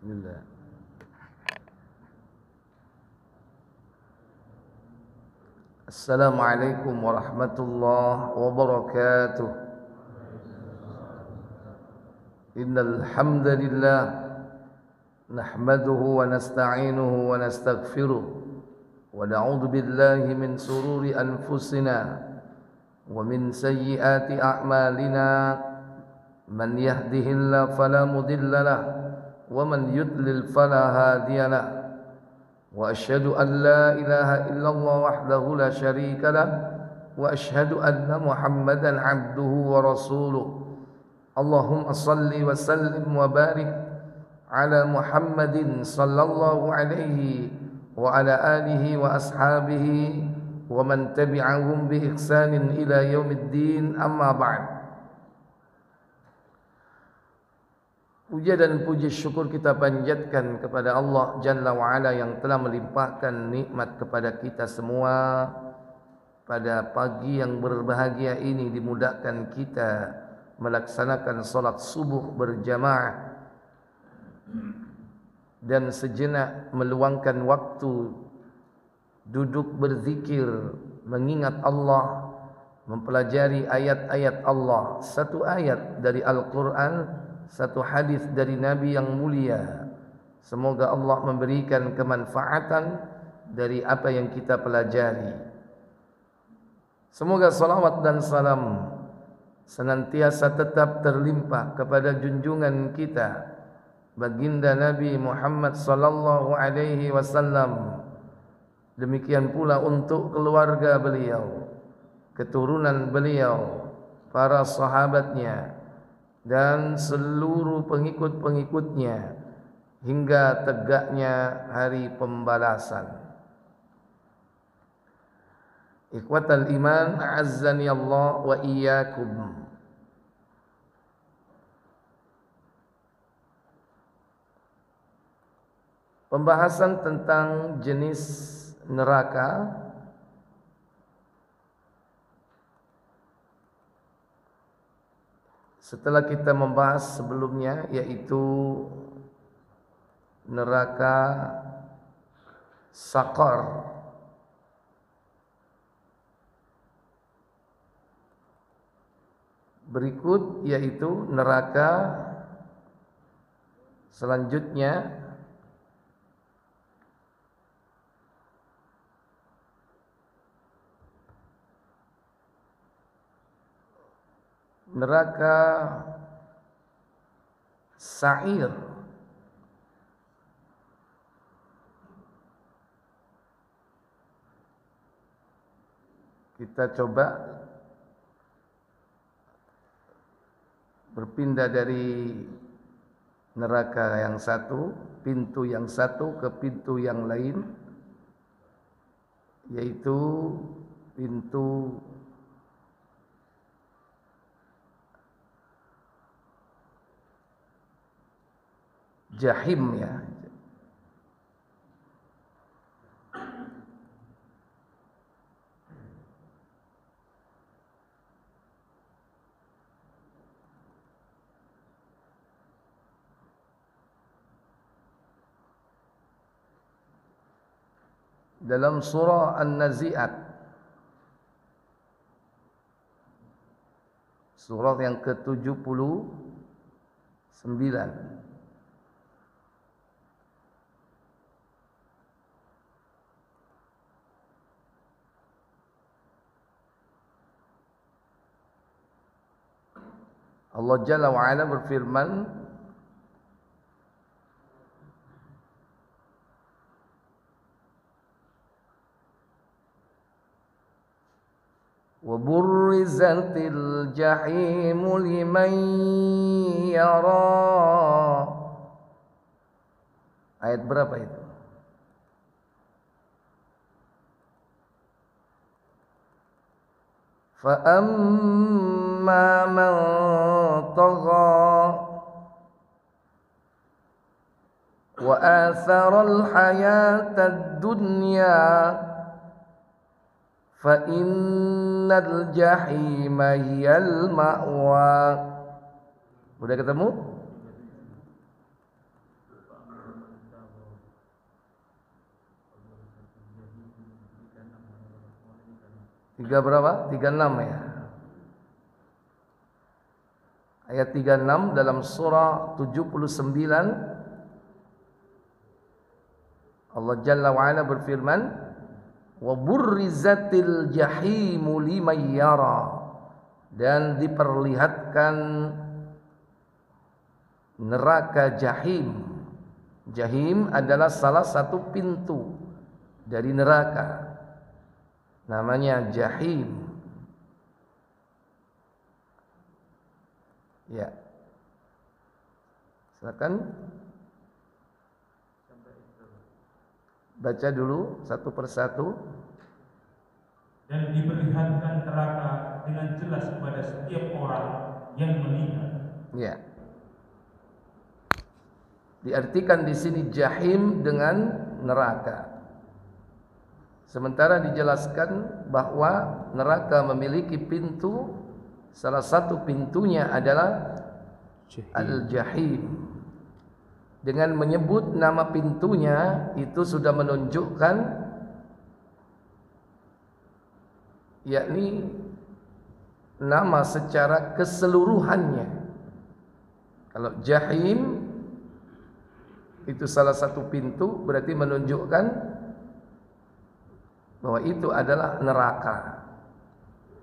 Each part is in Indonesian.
Bismillah. Assalamualaikum warahmatullahi wabarakatuh. Innal hamdalillah nahmaduhu wa nasta'inuhu wa nastaghfiruh wa na'udzu billahi min sururi anfusina wa min sayyiati a'malina. Man yahdihillahu fala mudilla lahu wa man yudlil fala hadiya lahu. Wa asyhadu an la ilaha illallah wahdahu la syarika lah wa asyhadu anna Muhammadan abduhu wa rasuluh. Allahumma salli wa sallim wa barik ala Muhammadin sallallahu alaihi wa ala alihi wa ashabihi wa man tabi'ahum bi ihsanin ila yaumiddin, amma ba'd. Puja dan puji syukur kita panjatkan kepada Allah Jalla wa'ala yang telah melimpahkan nikmat kepada kita semua. Pada pagi yang berbahagia ini dimudahkan kita melaksanakan solat subuh berjamaah dan sejenak meluangkan waktu duduk berzikir, mengingat Allah, mempelajari ayat-ayat Allah. Satu ayat dari Al-Quran, satu hadis dari Nabi yang mulia. Semoga Allah memberikan kemanfaatan dari apa yang kita pelajari. Semoga salawat dan salam senantiasa tetap terlimpah kepada junjungan kita baginda Nabi Muhammad sallallahu alaihi wasallam. Demikian pula untuk keluarga beliau, keturunan beliau, para sahabatnya dan seluruh pengikut-pengikutnya hingga tegaknya hari pembalasan. Ikhwatal iman, a'azzani Allah wa iyyakum. Pembahasan tentang jenis neraka setelah kita membahas sebelumnya, yaitu neraka Saqar. Berikut yaitu neraka selanjutnya, neraka Sa'ir. Kita coba berpindah dari neraka yang satu, pintu yang satu ke pintu yang lain, yaitu pintu Jahim, ya. Dalam surah An-Nazi'at, surah yang ke-79, Allah Jalla wa'ala berfirman, wa burrizatil jahimu liman yara. Ayat berapa itu? Fa amma man tagha wa athara al-hayata ad-dunya fa innal jahima hiyal ma'wa. Udah ketemu? 3 berapa? 36 ya. Ayat 36 dalam surah 79 Allah Jalla wa Ala berfirman, wa burrizatil jahimu liman yara, dan diperlihatkan neraka jahim. Jahim adalah salah satu pintu dari neraka, namanya jahim. Ya, silakan baca dulu satu persatu. Dan diperlihatkan neraka dengan jelas kepada setiap orang yang melihat. Ya, diartikan di sini jahim dengan neraka. Sementara dijelaskan bahwa neraka memiliki pintu, salah satu pintunya adalah Al-Jahim. Dengan menyebut nama pintunya itu sudah menunjukkan, yakni nama secara keseluruhannya. Kalau Jahim itu salah satu pintu, berarti menunjukkan bahwa itu adalah neraka.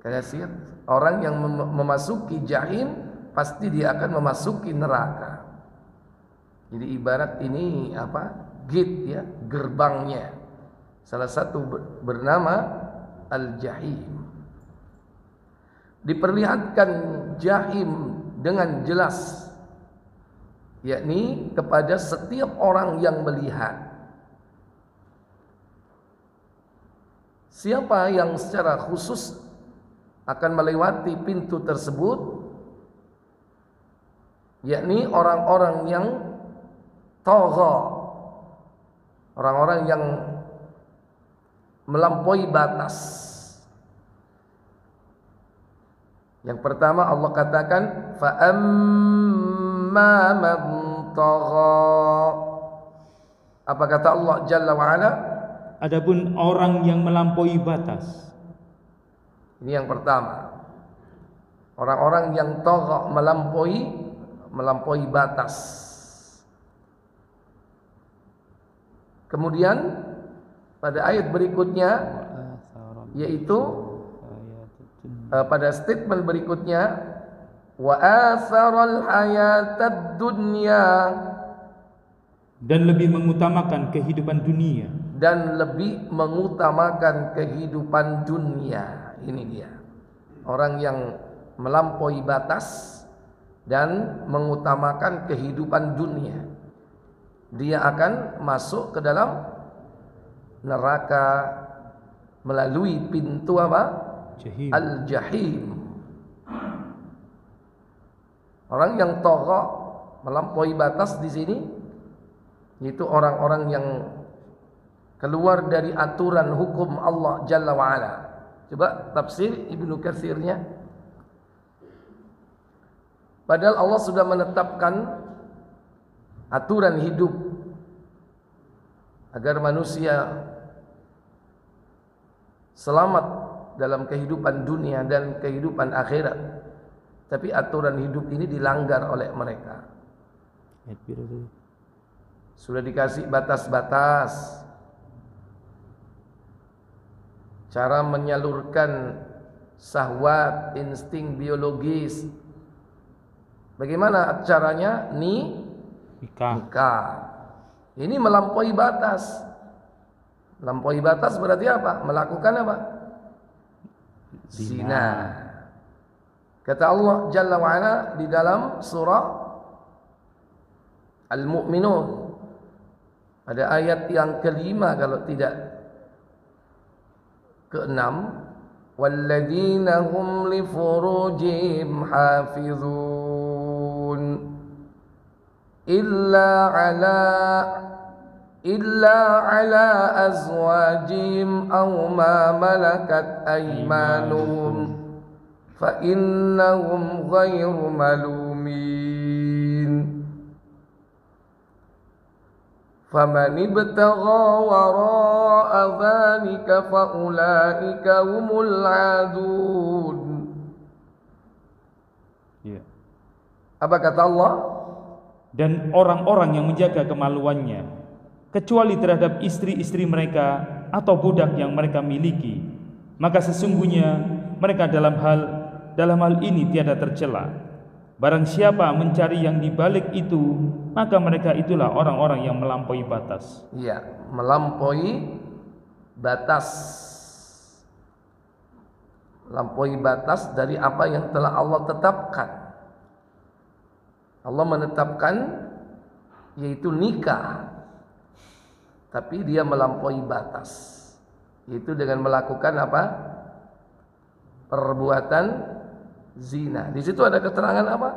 Karena orang yang memasuki Jahim pasti dia akan memasuki neraka. Jadi ibarat ini gate ya, gerbangnya. Salah satu bernama Al-Jahim. Diperlihatkan Jahim dengan jelas, yakni kepada setiap orang yang melihat. Siapa yang secara khusus akan melewati pintu tersebut, yakni orang-orang yang tagha, orang-orang yang melampaui batas. Yang pertama Allah katakan fa amma man tagha. Apa kata Allah Jalla wa Ala? Adapun orang yang melampaui batas. Ini yang pertama. Orang-orang yang tagha, melampaui batas. Kemudian pada ayat berikutnya, yaitu pada statement berikutnya, wa atharal hayatad dunya, dan lebih mengutamakan kehidupan dunia. Dan lebih mengutamakan kehidupan dunia. Ini dia, orang yang melampaui batas dan mengutamakan kehidupan dunia. Dia akan masuk ke dalam neraka melalui pintu Jahim. Al-Jahim. Orang yang tagha, melampaui batas di sini, itu orang-orang yang keluar dari aturan hukum Allah Jalla wa Ala. Coba tafsir Ibnu Katsirnya. Padahal Allah sudah menetapkan aturan hidup agar manusia selamat dalam kehidupan dunia dan kehidupan akhirat. Tapi aturan hidup ini dilanggar oleh mereka. Sudah dikasih batas-batas, cara menyalurkan syahwat, insting biologis. Bagaimana caranya? Nikah. Ini melampaui batas. Melampaui batas berarti apa? Melakukan apa? Zina. Kata Allah Jalla wa Ala di dalam surah Al-Mu'minun, ada ayat yang kelima kalau tidak keenam, walladzina hum li furujihim hafizun illa ala azwajihim aw ma malakat aymanuhum fa innahum ghairu malumin. faman ibtagha wara'a dzalika faulaika humul 'adun. Ya. Apa kata Allah? Dan orang-orang yang menjaga kemaluannya, kecuali terhadap istri-istri mereka atau budak yang mereka miliki, maka sesungguhnya mereka dalam hal ini tiada tercela. Barang siapa mencari yang dibalik itu, maka mereka itulah orang-orang yang melampaui batas. Iya, melampaui batas. Melampaui batas dari apa yang telah Allah tetapkan. Allah menetapkan yaitu nikah, tapi dia melampaui batas, yaitu dengan melakukan apa? Perbuatan zina. Di situ ada keterangan apa?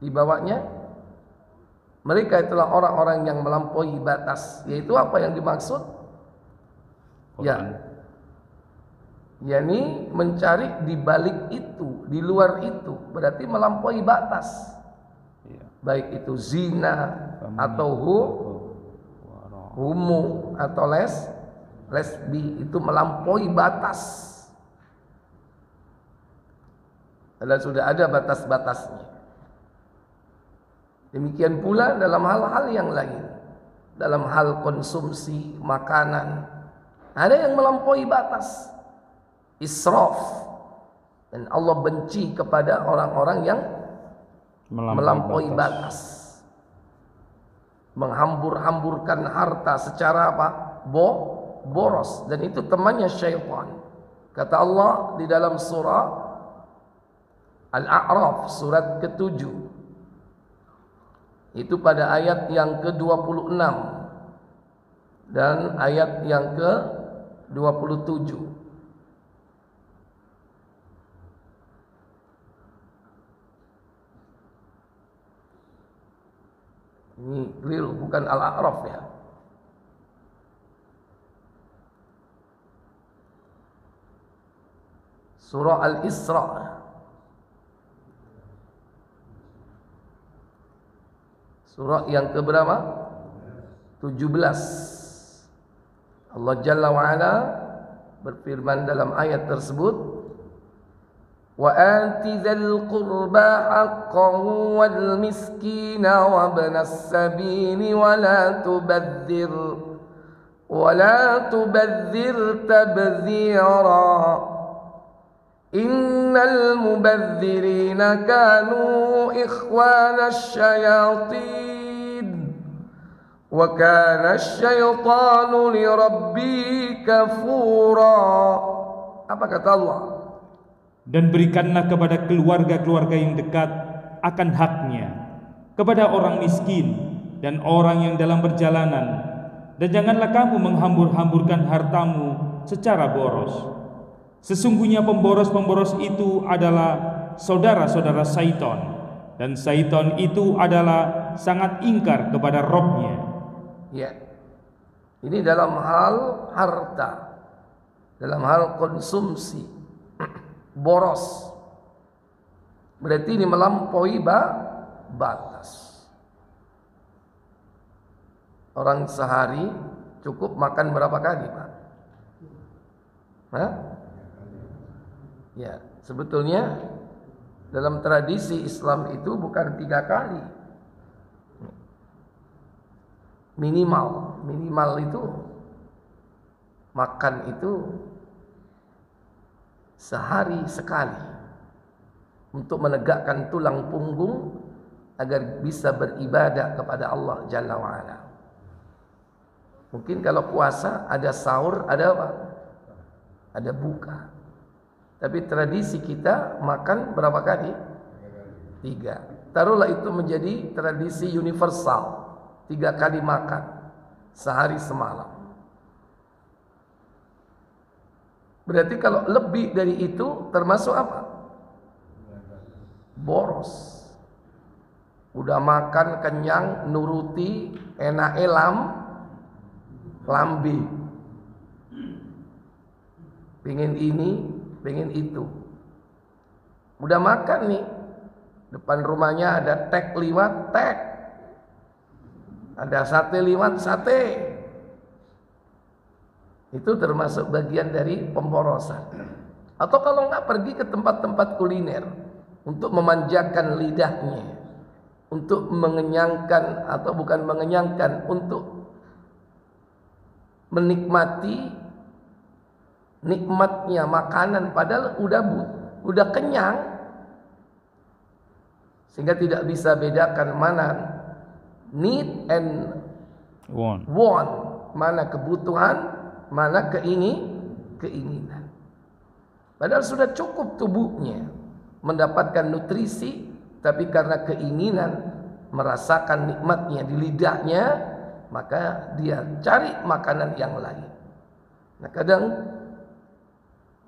Di bawahnya, mereka itulah orang-orang yang melampaui batas. Yaitu apa yang dimaksud? Ya, yakni mencari di balik itu, di luar itu, berarti melampaui batas. Baik itu zina atau homo atau lesbi, itu melampaui batas. Dan sudah ada batas-batasnya. Demikian pula dalam hal-hal yang lain. Dalam hal konsumsi makanan, ada yang melampaui batas, israf. Dan Allah benci kepada orang-orang yang melampaui batas. Menghambur-hamburkan harta secara apa? Boros. Dan itu temannya syaitan. Kata Allah di dalam surah Al-A'raf surat ke-7, itu pada ayat yang ke-26 dan ayat yang ke-27. Ini keliru, bukan Al-A'raf ya. Surah Al-Isra. Surah yang keberapa? 17. Allah Jalla wa'ala berfirman dalam ayat tersebut, wa ati dzal qurba haqqahu wal miskina wa ibnas sabili wa la tubadzir tabdzira innal mubadzirina kanu ikhwanash syayatin wa kana asy-syaitanu li rabbi kafura. Apa kata Allah? Dan berikanlah kepada keluarga-keluarga yang dekat akan haknya, kepada orang miskin dan orang yang dalam perjalanan, dan janganlah kamu menghambur-hamburkan hartamu secara boros. Sesungguhnya pemboros-pemboros itu adalah saudara-saudara syaitan, dan syaitan itu adalah sangat ingkar kepada Rabb-Nya. Ya, ini dalam hal harta, dalam hal konsumsi, boros. Berarti ini melampaui batas. Orang sehari cukup makan berapa kali, Pak? Hah? Ya, sebetulnya dalam tradisi Islam itu bukan 3 kali. Minimal itu makan itu sehari sekali untuk menegakkan tulang punggung agar bisa beribadah kepada Allah Jalla wa'ala. Mungkin kalau puasa ada sahur, ada apa? Ada buka. Tapi tradisi kita makan berapa kali? 3. Taruhlah itu menjadi tradisi universal, 3 kali makan sehari semalam. Berarti kalau lebih dari itu termasuk apa? Boros. Udah makan kenyang, nuruti, enak lambe. Pengen ini, pengen itu. Udah makan nih, depan rumahnya ada tek liwat, tek. Ada sate liwat sate. Itu termasuk bagian dari pemborosan. Atau kalau enggak, pergi ke tempat-tempat kuliner untuk memanjakan lidahnya, untuk mengenyangkan, atau bukan mengenyangkan, untuk menikmati nikmatnya makanan, padahal udah kenyang, sehingga tidak bisa bedakan mana need and want, mana kebutuhan, mana keinginan. Padahal sudah cukup tubuhnya mendapatkan nutrisi, tapi karena keinginan merasakan nikmatnya di lidahnya, maka dia cari makanan yang lain. Nah, kadang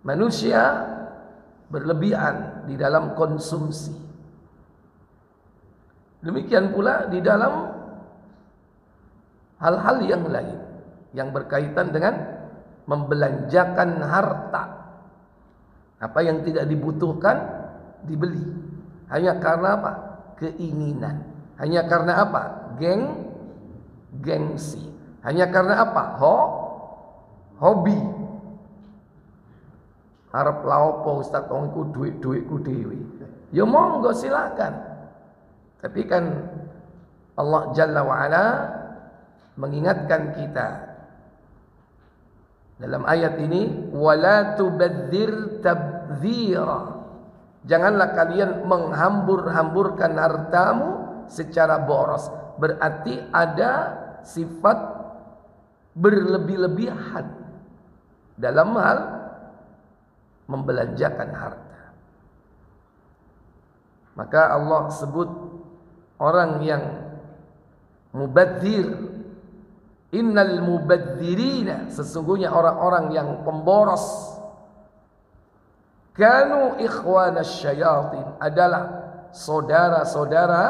manusia berlebihan di dalam konsumsi. Demikian pula di dalam hal-hal yang lain yang berkaitan dengan membelanjakan harta. Apa yang tidak dibutuhkan dibeli hanya karena apa? Keinginan. Hanya karena apa? Gengsi. Hanya karena apa? Hobi. Arep laopo Ustaz, wongku duit-duitku dhewe. Ya monggo silakan. Tapi kan Allah Jalla wa Ala mengingatkan kita dalam ayat ini, wala tubadzir tabdzira. Janganlah kalian menghambur-hamburkan hartamu secara boros. Berarti ada sifat berlebih-lebihan dalam hal membelanjakan harta. Maka Allah sebut orang yang mubadzir, innal mubadzirina, sesungguhnya orang-orang yang pemboros, kanu ikhwanas syayatin, adalah saudara-saudara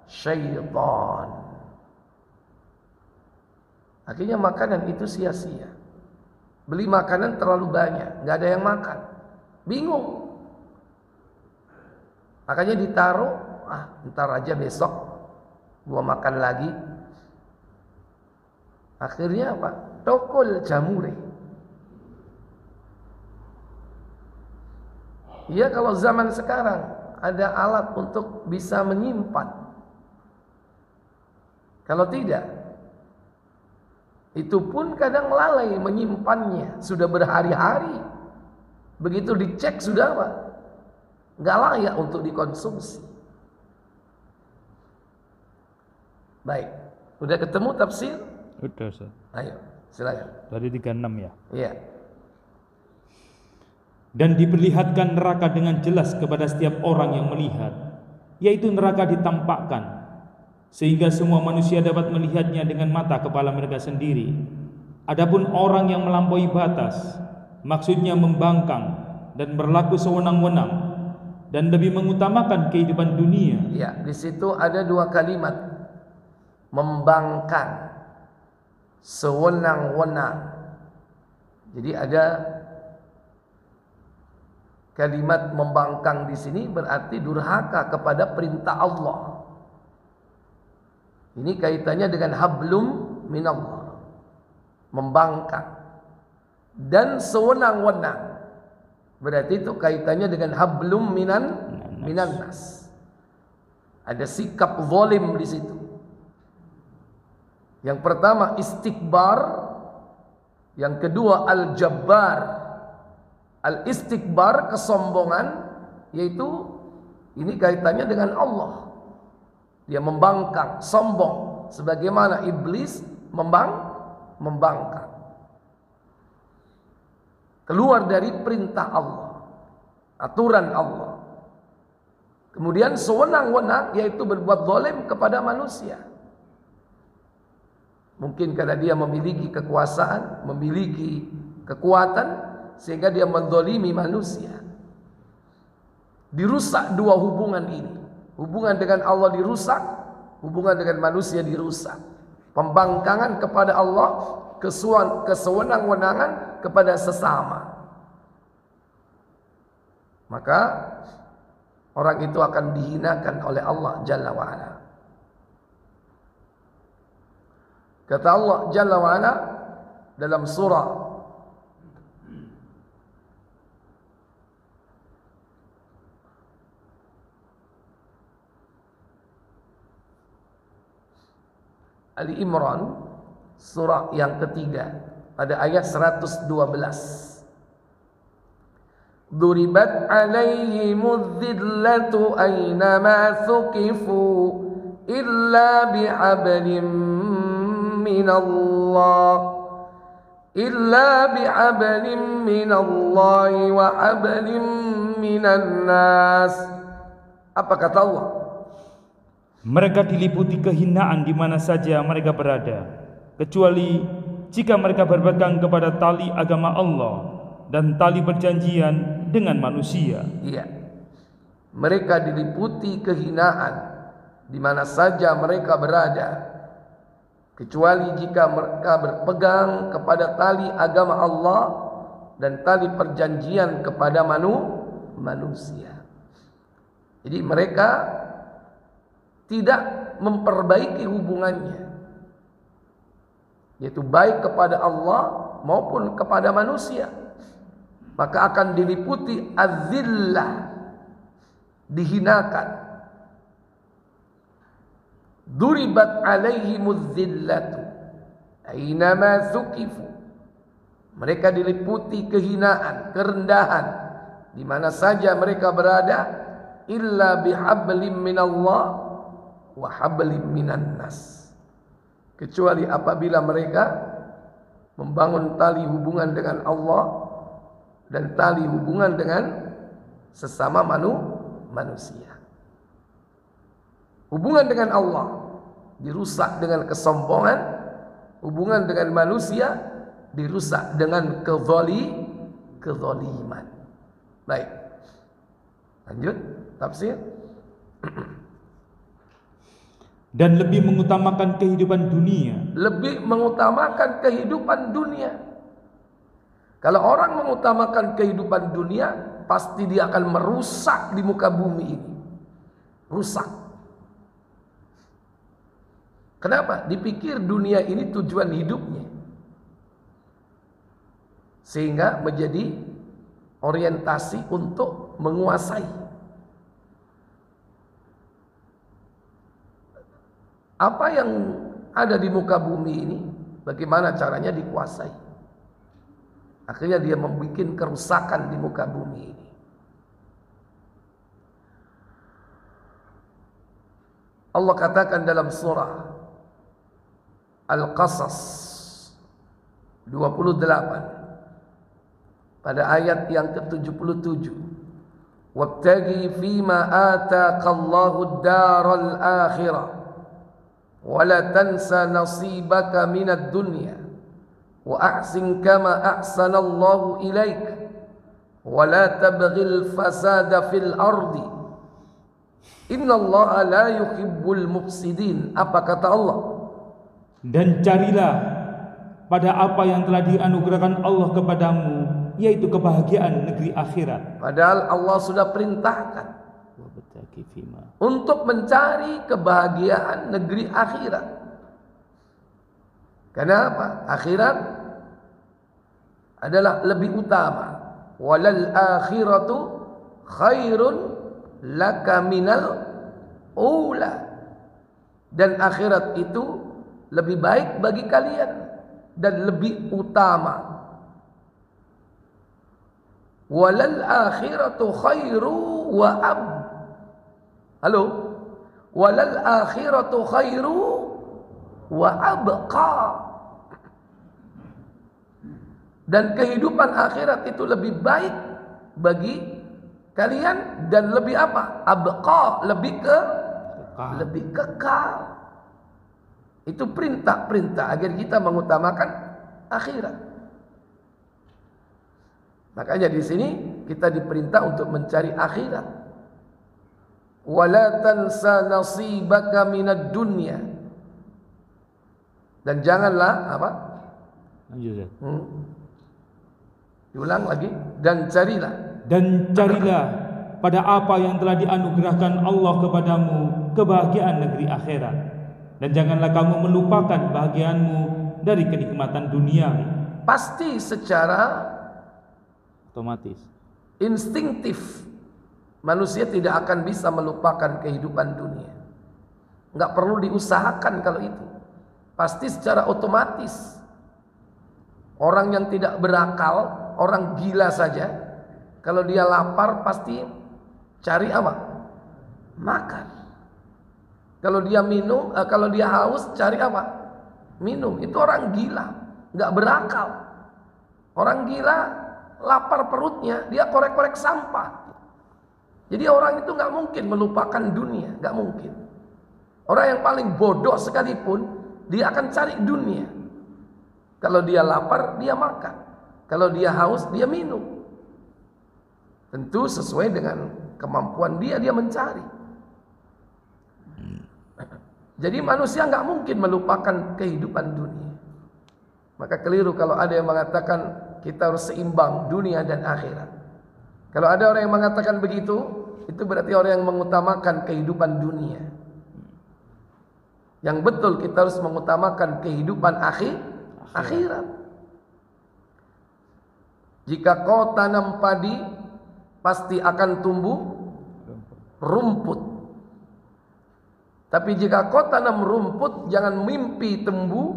syaitan. Akhirnya makanan itu sia-sia. Beli makanan terlalu banyak, nggak ada yang makan, bingung. Makanya ditaruh, ntar aja besok gua makan lagi. Akhirnya apa? Tokol jamure. Ya, kalau zaman sekarang ada alat untuk bisa menyimpan. Kalau tidak, itu pun kadang lalai menyimpannya, sudah berhari-hari. Begitu dicek sudah apa? Nggak layak untuk dikonsumsi. Baik, udah ketemu tafsir? Udah, Ustaz. Ayo, silakan. Dari 36 ya. Iya. Dan diperlihatkan neraka dengan jelas kepada setiap orang yang melihat, yaitu neraka ditampakkan, sehingga semua manusia dapat melihatnya dengan mata kepala mereka sendiri. Adapun orang yang melampaui batas, maksudnya membangkang dan berlaku sewenang-wenang dan lebih mengutamakan kehidupan dunia. Ya, di situ ada dua kalimat, membangkang, sewenang-wenang. Jadi ada kalimat membangkang di sini berarti durhaka kepada perintah Allah. Ini kaitannya dengan hablum minallah, membangkang. Dan sewenang-wenang berarti itu kaitannya dengan hablum minan nas. Ada sikap zalim di situ. Yang pertama istikbar, yang kedua al-jabbar. Al-istikbar, kesombongan, yaitu ini kaitannya dengan Allah. Dia membangkang, sombong, sebagaimana iblis membangkang. Keluar dari perintah Allah, aturan Allah. Kemudian sewenang-wenang, yaitu berbuat zalim kepada manusia. Mungkin karena dia memiliki kekuasaan, memiliki kekuatan, sehingga dia menzalimi manusia. Dirusak dua hubungan ini. Hubungan dengan Allah dirusak, hubungan dengan manusia dirusak. Pembangkangan kepada Allah, kesewenang-wenangan kepada sesama. Maka orang itu akan dihinakan oleh Allah Jalla wa'ala. Kata Allah Jalla wa Ala dalam surah Ali Imran, surah yang ketiga, pada ayat 112. Duribat alaihimudz dhillatu aynama thuqifu illa bihablim minallahi wa hablim minan nas. Apa kata Allah? Mereka diliputi kehinaan di mana saja mereka berada, kecuali jika mereka berpegang kepada tali agama Allah dan tali perjanjian dengan manusia. Iya. Mereka diliputi kehinaan di mana saja mereka berada, kecuali jika mereka berpegang kepada tali agama Allah dan tali perjanjian kepada manusia. Jadi mereka tidak memperbaiki hubungannya, yaitu baik kepada Allah maupun kepada manusia, maka akan diliputi azillah, dihinakan. Duribat alaihimudz zillatu aynama thuqifu. Mereka diliputi kehinaan, kerendahan di mana saja mereka berada, illa bihablim minallah wa hablim minan nas, kecuali apabila mereka membangun tali hubungan dengan Allah dan tali hubungan dengan sesama manusia. Hubungan dengan Allah dirusak dengan kesombongan, hubungan dengan manusia dirusak dengan kezaliman. Baik, lanjut tafsir. Dan lebih mengutamakan kehidupan dunia. Lebih mengutamakan kehidupan dunia. Kalau orang mengutamakan kehidupan dunia, pasti dia akan merusak di muka bumi ini. Rusak. Kenapa? Dipikir dunia ini tujuan hidupnya, sehingga menjadi orientasi untuk menguasai. Apa yang ada di muka bumi ini, bagaimana caranya dikuasai. Akhirnya dia membuat kerusakan di muka bumi ini. Allah katakan dalam surah Al-Qasas 28 pada ayat yang ke-77, wabtaghi fima ataqallahu ad-daral akhirah wala tansa nasibaka minad dunya wa ahsin kama ahsanallahu ilaik wala tabghil fasada fil ardi innallaha la yuhibbul mufsidin. Apa kata Allah? Dan carilah pada apa yang telah dianugerahkan Allah kepadamu, yaitu kebahagiaan negeri akhirat. Padahal Allah sudah perintahkan untuk mencari kebahagiaan negeri akhirat. Kenapa? Akhirat adalah lebih utama. Walal akhiratu khairun laka minal ula. Dan akhirat itu lebih baik bagi kalian dan lebih utama. Walal akhiratu khairu wa ab. Halo, walal akhiratu khairu wa abqa. Dan kehidupan akhirat itu lebih baik bagi kalian dan lebih apa? Abqa, lebih kekal. Itu perintah agar kita mengutamakan akhirat. Makanya di sini kita diperintah untuk mencari akhirat. Wala tansa nasibaka minad dunya. Dan janganlah apa? Diulang lagi. Dan carilah pada apa yang telah dianugerahkan Allah kepadamu, kebahagiaan negeri akhirat. dan janganlah kamu melupakan bahagianmu dari kenikmatan dunia. Pasti secara Otomatis. instingtif manusia tidak akan bisa melupakan kehidupan dunia. Nggak perlu diusahakan kalau itu. Pasti secara otomatis. Orang yang tidak berakal, orang gila saja, kalau dia lapar pasti cari apa? Makan. Kalau dia minum, kalau dia haus cari apa? Minum. Itu orang gila, nggak berakal. Orang gila lapar perutnya, dia korek-korek sampah. Jadi orang itu nggak mungkin melupakan dunia, nggak mungkin. Orang yang paling bodoh sekalipun, dia akan cari dunia. Kalau dia lapar, dia makan. Kalau dia haus, dia minum. Tentu sesuai dengan kemampuan dia mencari. Jadi manusia nggak mungkin melupakan kehidupan dunia. Maka keliru kalau ada yang mengatakan kita harus seimbang dunia dan akhirat. Kalau ada orang yang mengatakan begitu, itu berarti orang yang mengutamakan kehidupan dunia. Yang betul kita harus mengutamakan kehidupan akhirat. Jika kau tanam padi, pasti akan tumbuh rumput. Tapi jika kau tanam rumput, jangan mimpi tumbuh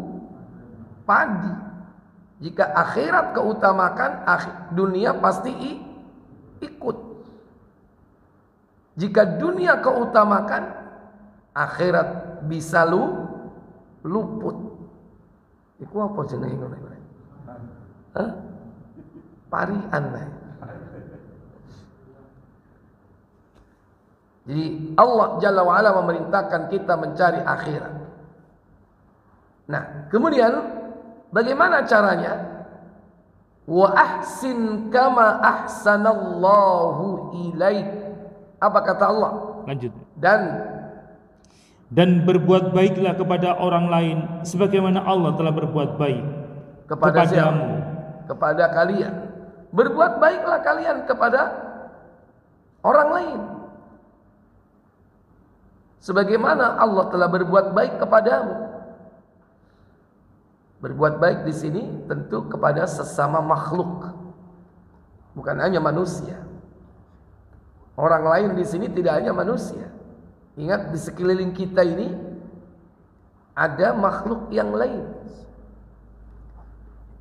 padi. Jika akhirat kau utamakan, dunia pasti ikut. Jika dunia kau utamakan, akhirat bisa luput. Iku apa jenenge ngono iku? Hah? Parian. Jadi Allah Jalla wa'ala memerintahkan kita mencari akhirat. Nah, kemudian bagaimana caranya? Wa ahsin kama ahsanallahu ilaik. Apa kata Allah? Lanjut. Dan berbuat baiklah kepada orang lain sebagaimana Allah telah berbuat baik kepadamu. Kepada kalian. Berbuat baiklah kalian kepada orang lain sebagaimana Allah telah berbuat baik kepadamu. Berbuat baik di sini tentu kepada sesama makhluk, bukan hanya manusia. Orang lain di sini tidak hanya manusia. Ingat, di sekeliling kita ini ada makhluk yang lain.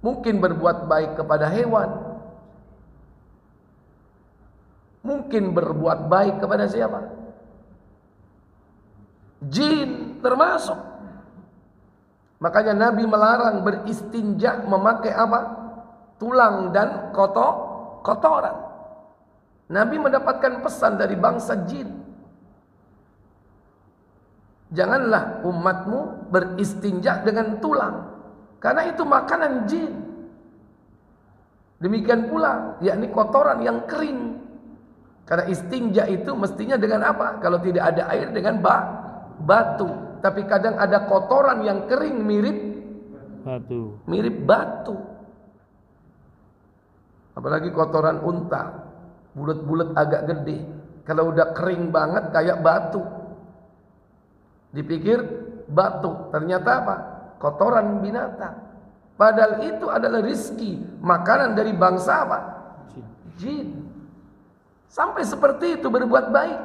Mungkin berbuat baik kepada hewan, mungkin berbuat baik kepada siapa? Jin termasuk. Makanya Nabi melarang beristinja memakai apa? Tulang dan kotoran. Nabi mendapatkan pesan dari bangsa jin. Janganlah umatmu beristinja dengan tulang, karena itu makanan jin. Demikian pula, yakni kotoran yang kering. Karena istinja itu mestinya dengan apa? Kalau tidak ada air, dengan batu. Tapi kadang ada kotoran yang kering mirip batu. Apalagi kotoran unta, bulat-bulat agak gede. Kalau udah kering banget kayak batu. Dipikir batu, ternyata apa? Kotoran binatang. Padahal itu adalah rizki, makanan dari bangsa apa? Jin. Sampai seperti itu berbuat baik.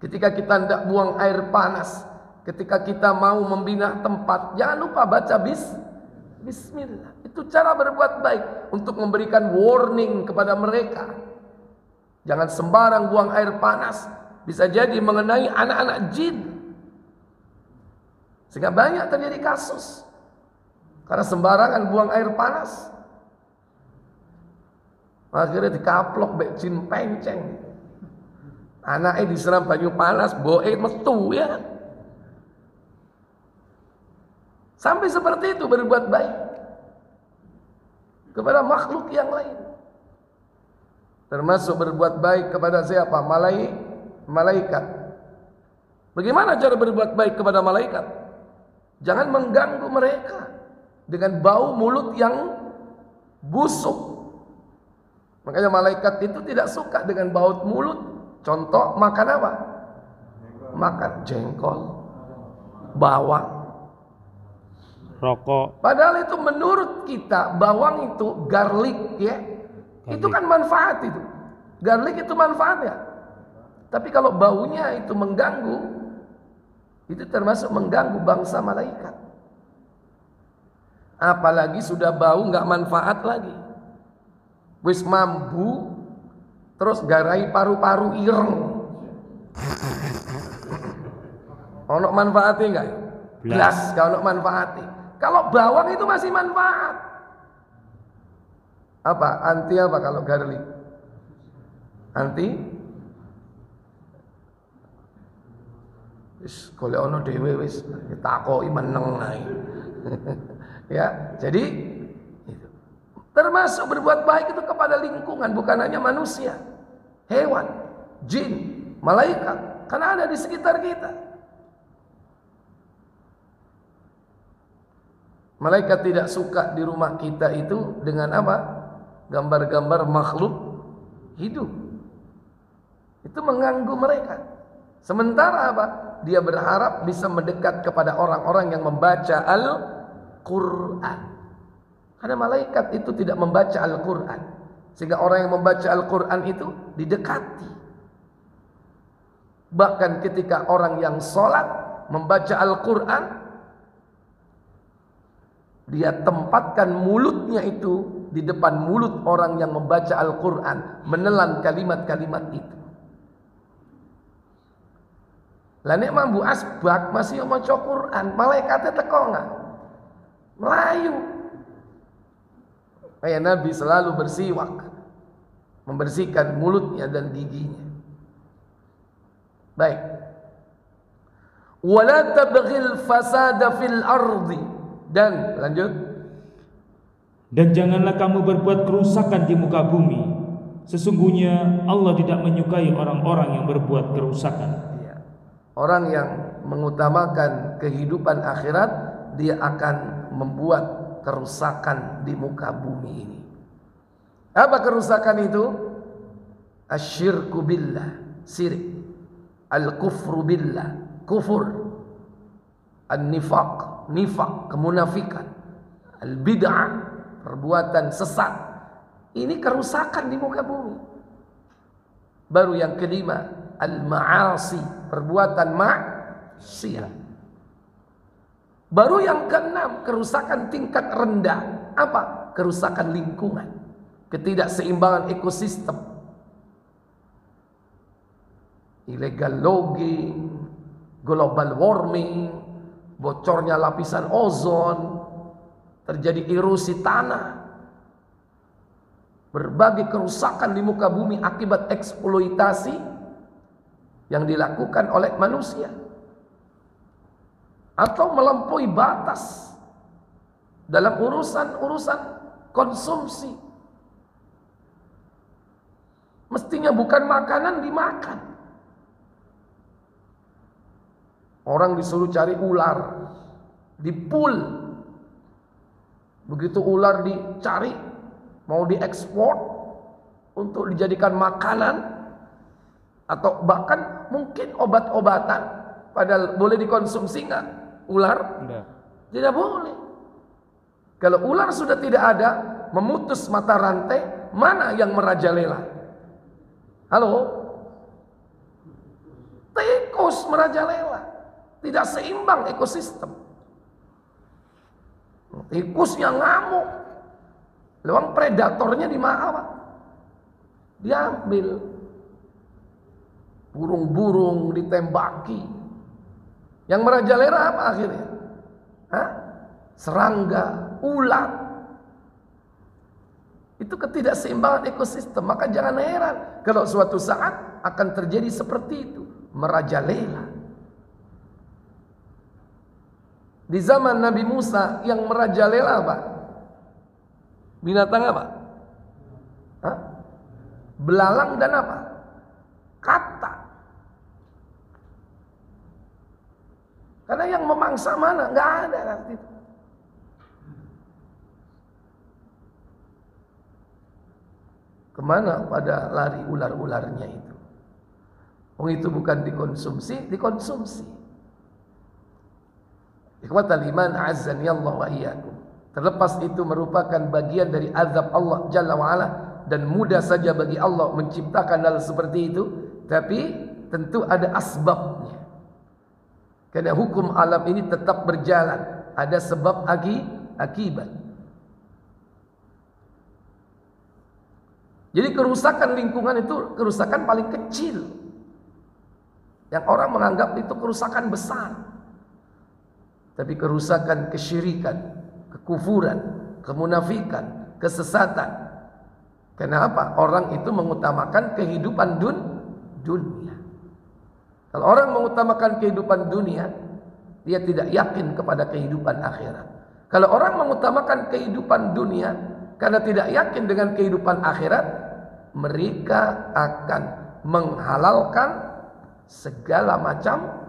Ketika kita hendak buang air panas, ketika kita mau membina tempat, jangan lupa baca bismillah. Itu cara berbuat baik untuk memberikan warning kepada mereka. Jangan sembarang buang air panas, bisa jadi mengenai anak-anak jin. Sehingga banyak terjadi kasus karena sembarangan buang air panas. Akhirnya dikaplok bek jin penceng. Anaknya disiram banyu panas, boe metu ya. Sampai seperti itu berbuat baik kepada makhluk yang lain. Termasuk berbuat baik kepada siapa? Malaikat. Bagaimana cara berbuat baik kepada malaikat? Jangan mengganggu mereka dengan bau mulut yang busuk. Makanya malaikat itu tidak suka dengan bau mulut. Contoh, makan apa? makan jengkol, bawang, rokok. padahal itu menurut kita bawang itu garlic ya, itu kan manfaat itu. Garlic itu manfaatnya. Tapi kalau baunya itu mengganggu, itu termasuk mengganggu bangsa malaikat. Apalagi sudah bau nggak manfaat lagi. Wis mambu, terus garai paru-paru ireng. Ono manfaatnya enggak? Belas, kalau ono manfaatnya. Kalau bawang itu masih manfaat. Apa? Anti apa kalau garlic? Anti? Wis golek ono dhewe wis takoki meneng ae. Ya, jadi itu. Termasuk berbuat baik itu kepada lingkungan, bukan hanya manusia, hewan, jin, malaikat, karena ada di sekitar kita. Malaikat tidak suka di rumah kita itu dengan apa? Gambar-gambar makhluk hidup. Itu mengganggu mereka. Sementara apa? Dia berharap bisa mendekat kepada orang-orang yang membaca Al-Quran. Karena malaikat itu tidak membaca Al-Quran, sehingga orang yang membaca Al-Quran itu didekati. Bahkan ketika orang yang sholat membaca Al-Quran, dia tempatkan mulutnya itu di depan mulut orang yang membaca Al-Quran, menelan kalimat-kalimat itu. Lah nek mambu asbak masih maca Quran, malaikatnya teko enggak? Melayu. Kayak Nabi selalu bersiwak, membersihkan mulutnya dan giginya. Baik. Wala tabghil fasada fil ardi. Dan lanjut. Dan janganlah kamu berbuat kerusakan di muka bumi. Sesungguhnya Allah tidak menyukai orang-orang yang berbuat kerusakan. Orang yang mengutamakan kehidupan akhirat, dia akan membuat kerusakan di muka bumi ini. Apa kerusakan itu? Asyirku billah, syirik. Al-kufru billah, kufur. An-nifaq, nifaq, kemunafikan. Al-bid'ah, perbuatan sesat. Ini kerusakan di muka bumi. Baru yang kelima, al-ma'asi, perbuatan maksiat. Baru yang keenam, kerusakan tingkat rendah. Apa? Kerusakan lingkungan, ketidakseimbangan ekosistem, illegal logging, global warming, bocornya lapisan ozon, terjadi erosi tanah, berbagai kerusakan di muka bumi akibat eksploitasi yang dilakukan oleh manusia, atau melampaui batas dalam urusan-urusan konsumsi. Mestinya bukan makanan dimakan. Orang disuruh cari ular di pool. Begitu ular dicari, mau diekspor untuk dijadikan makanan, atau bahkan mungkin obat-obatan, padahal boleh dikonsumsi nggak ular? Tidak. Tidak boleh. Kalau ular sudah tidak ada, memutus mata rantai, mana yang merajalela? Halo? Tikus merajalela, tidak seimbang ekosistem. Tikusnya ngamuk, lewang predatornya di mana? Diambil. Burung-burung ditembaki. Yang merajalela apa akhirnya? Hah? Serangga, ulat. Itu ketidakseimbangan ekosistem. Maka jangan heran kalau suatu saat akan terjadi seperti itu, merajalela. Di zaman Nabi Musa yang merajalela apa? Binatang apa? Hah? Belalang dan apa? Kata. Karena yang memangsa mana? Nggak ada nanti. Kemana pada lari ular-ularnya itu? itu bukan dikonsumsi. Ikhwatal iman azzani Allah wa iyyakum. Terlepas itu merupakan bagian dari azab Allah Jalla wa Ala, dan mudah saja bagi Allah menciptakan hal seperti itu, tapi tentu ada asbabnya. Karena hukum alam ini tetap berjalan, ada sebab akibat. Jadi kerusakan lingkungan itu kerusakan paling kecil, yang orang menganggap itu kerusakan besar. Tapi kerusakan kesyirikan, kekufuran, kemunafikan, kesesatan. Kenapa? Orang itu mengutamakan kehidupan dunia. Kalau orang mengutamakan kehidupan dunia, dia tidak yakin kepada kehidupan akhirat. Kalau orang mengutamakan kehidupan dunia karena tidak yakin dengan kehidupan akhirat, mereka akan menghalalkan segala macam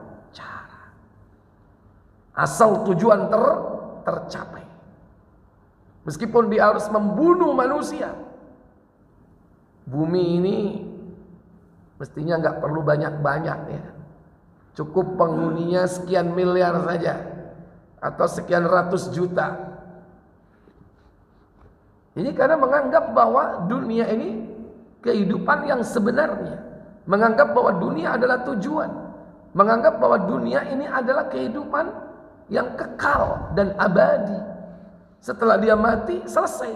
asal tujuan tercapai. Meskipun dia harus membunuh manusia. Bumi ini mestinya nggak perlu banyak-banyak ya. Cukup penghuninya sekian miliar saja, atau sekian ratus juta. Ini karena menganggap bahwa dunia ini kehidupan yang sebenarnya, menganggap bahwa dunia adalah tujuan, menganggap bahwa dunia ini adalah kehidupan yang kekal dan abadi. Setelah dia mati, selesai.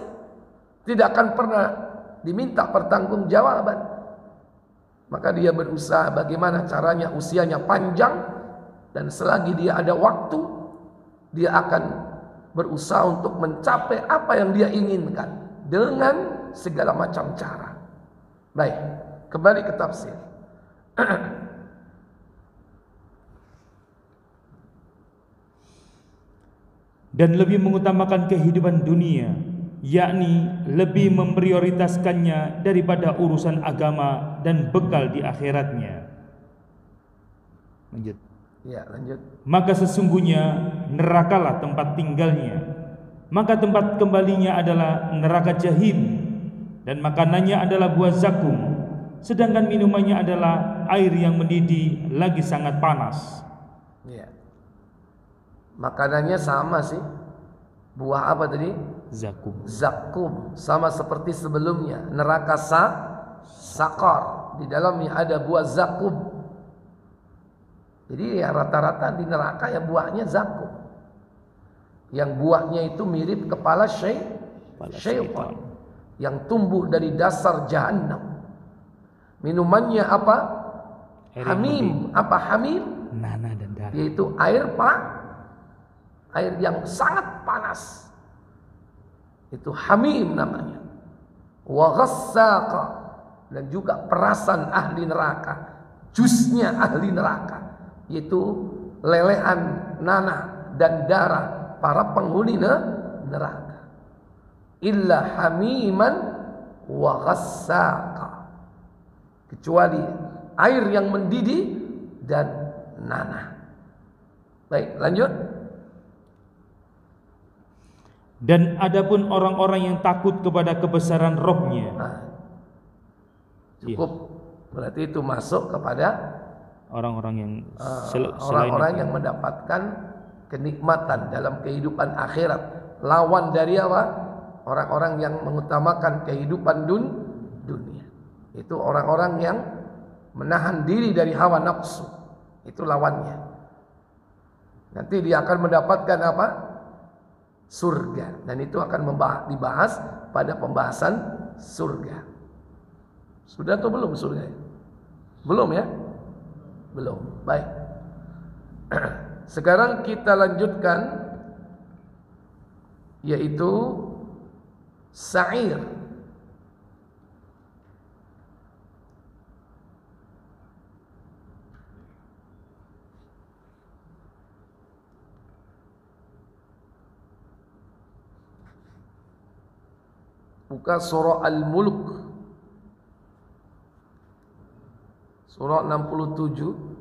Tidak akan pernah diminta pertanggungjawaban. Maka dia berusaha bagaimana caranya usianya panjang, dan selagi dia ada waktu, dia akan berusaha untuk mencapai apa yang dia inginkan dengan segala macam cara. Baik, kembali ke tafsir. Dan lebih mengutamakan kehidupan dunia, yakni lebih memprioritaskannya daripada urusan agama dan bekal di akhiratnya. Lanjut. Ya, lanjut. Maka sesungguhnya nerakalah tempat tinggalnya, maka tempat kembalinya adalah neraka jahim, dan makanannya adalah buah zakum, sedangkan minumannya adalah air yang mendidih lagi sangat panas. Ya. Makanannya sama sih. Buah apa tadi? Zakum. Sama seperti sebelumnya. Neraka sakar. Di dalamnya ada buah zakum. Jadi ya rata-rata di neraka ya buahnya zakum. Yang buahnya itu mirip kepala syaitan, yang tumbuh dari dasar jahannam. Minumannya apa? Hamim. Apa hamim? Nanah dan darah. Yaitu air yang sangat panas. Itu hamim namanya. Wa ghassaqa, dan juga perasan ahli neraka, jusnya ahli neraka, yaitu lelehan nanah dan darah para penghuni neraka. Illa hamiman wa ghassaqa, kecuali air yang mendidih dan nanah. Baik, lanjut. Dan adapun orang-orang yang takut kepada kebesaran Robnya, cukup. Berarti itu masuk kepada orang-orang yang orang-orang yang mendapatkan kenikmatan dalam kehidupan akhirat. Lawan dari apa? Orang-orang yang mengutamakan kehidupan dunia. Itu orang-orang yang menahan diri dari hawa nafsu. Itu lawannya. Nanti dia akan mendapatkan apa? Surga. Dan itu akan dibahas pada pembahasan surga. Sudah atau belum surga? Belum ya? Belum. Baik. Sekarang kita lanjutkan, yaitu sa'ir. Buka surah Al-Mulk, surah 67.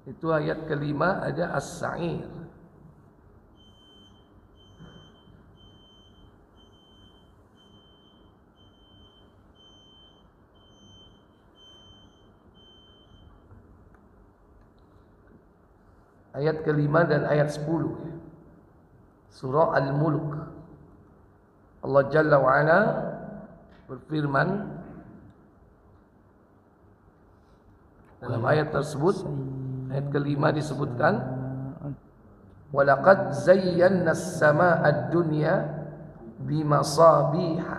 Itu ayat kelima ada as-sa'ir. Ayat kelima dan ayat 10 surah Al-Mulk. Allah Jalla wa'ala berfirman dalam ayat tersebut, ayat kelima disebutkan, walaqad zayyana as-samaa'a ad-dunya bimasabiha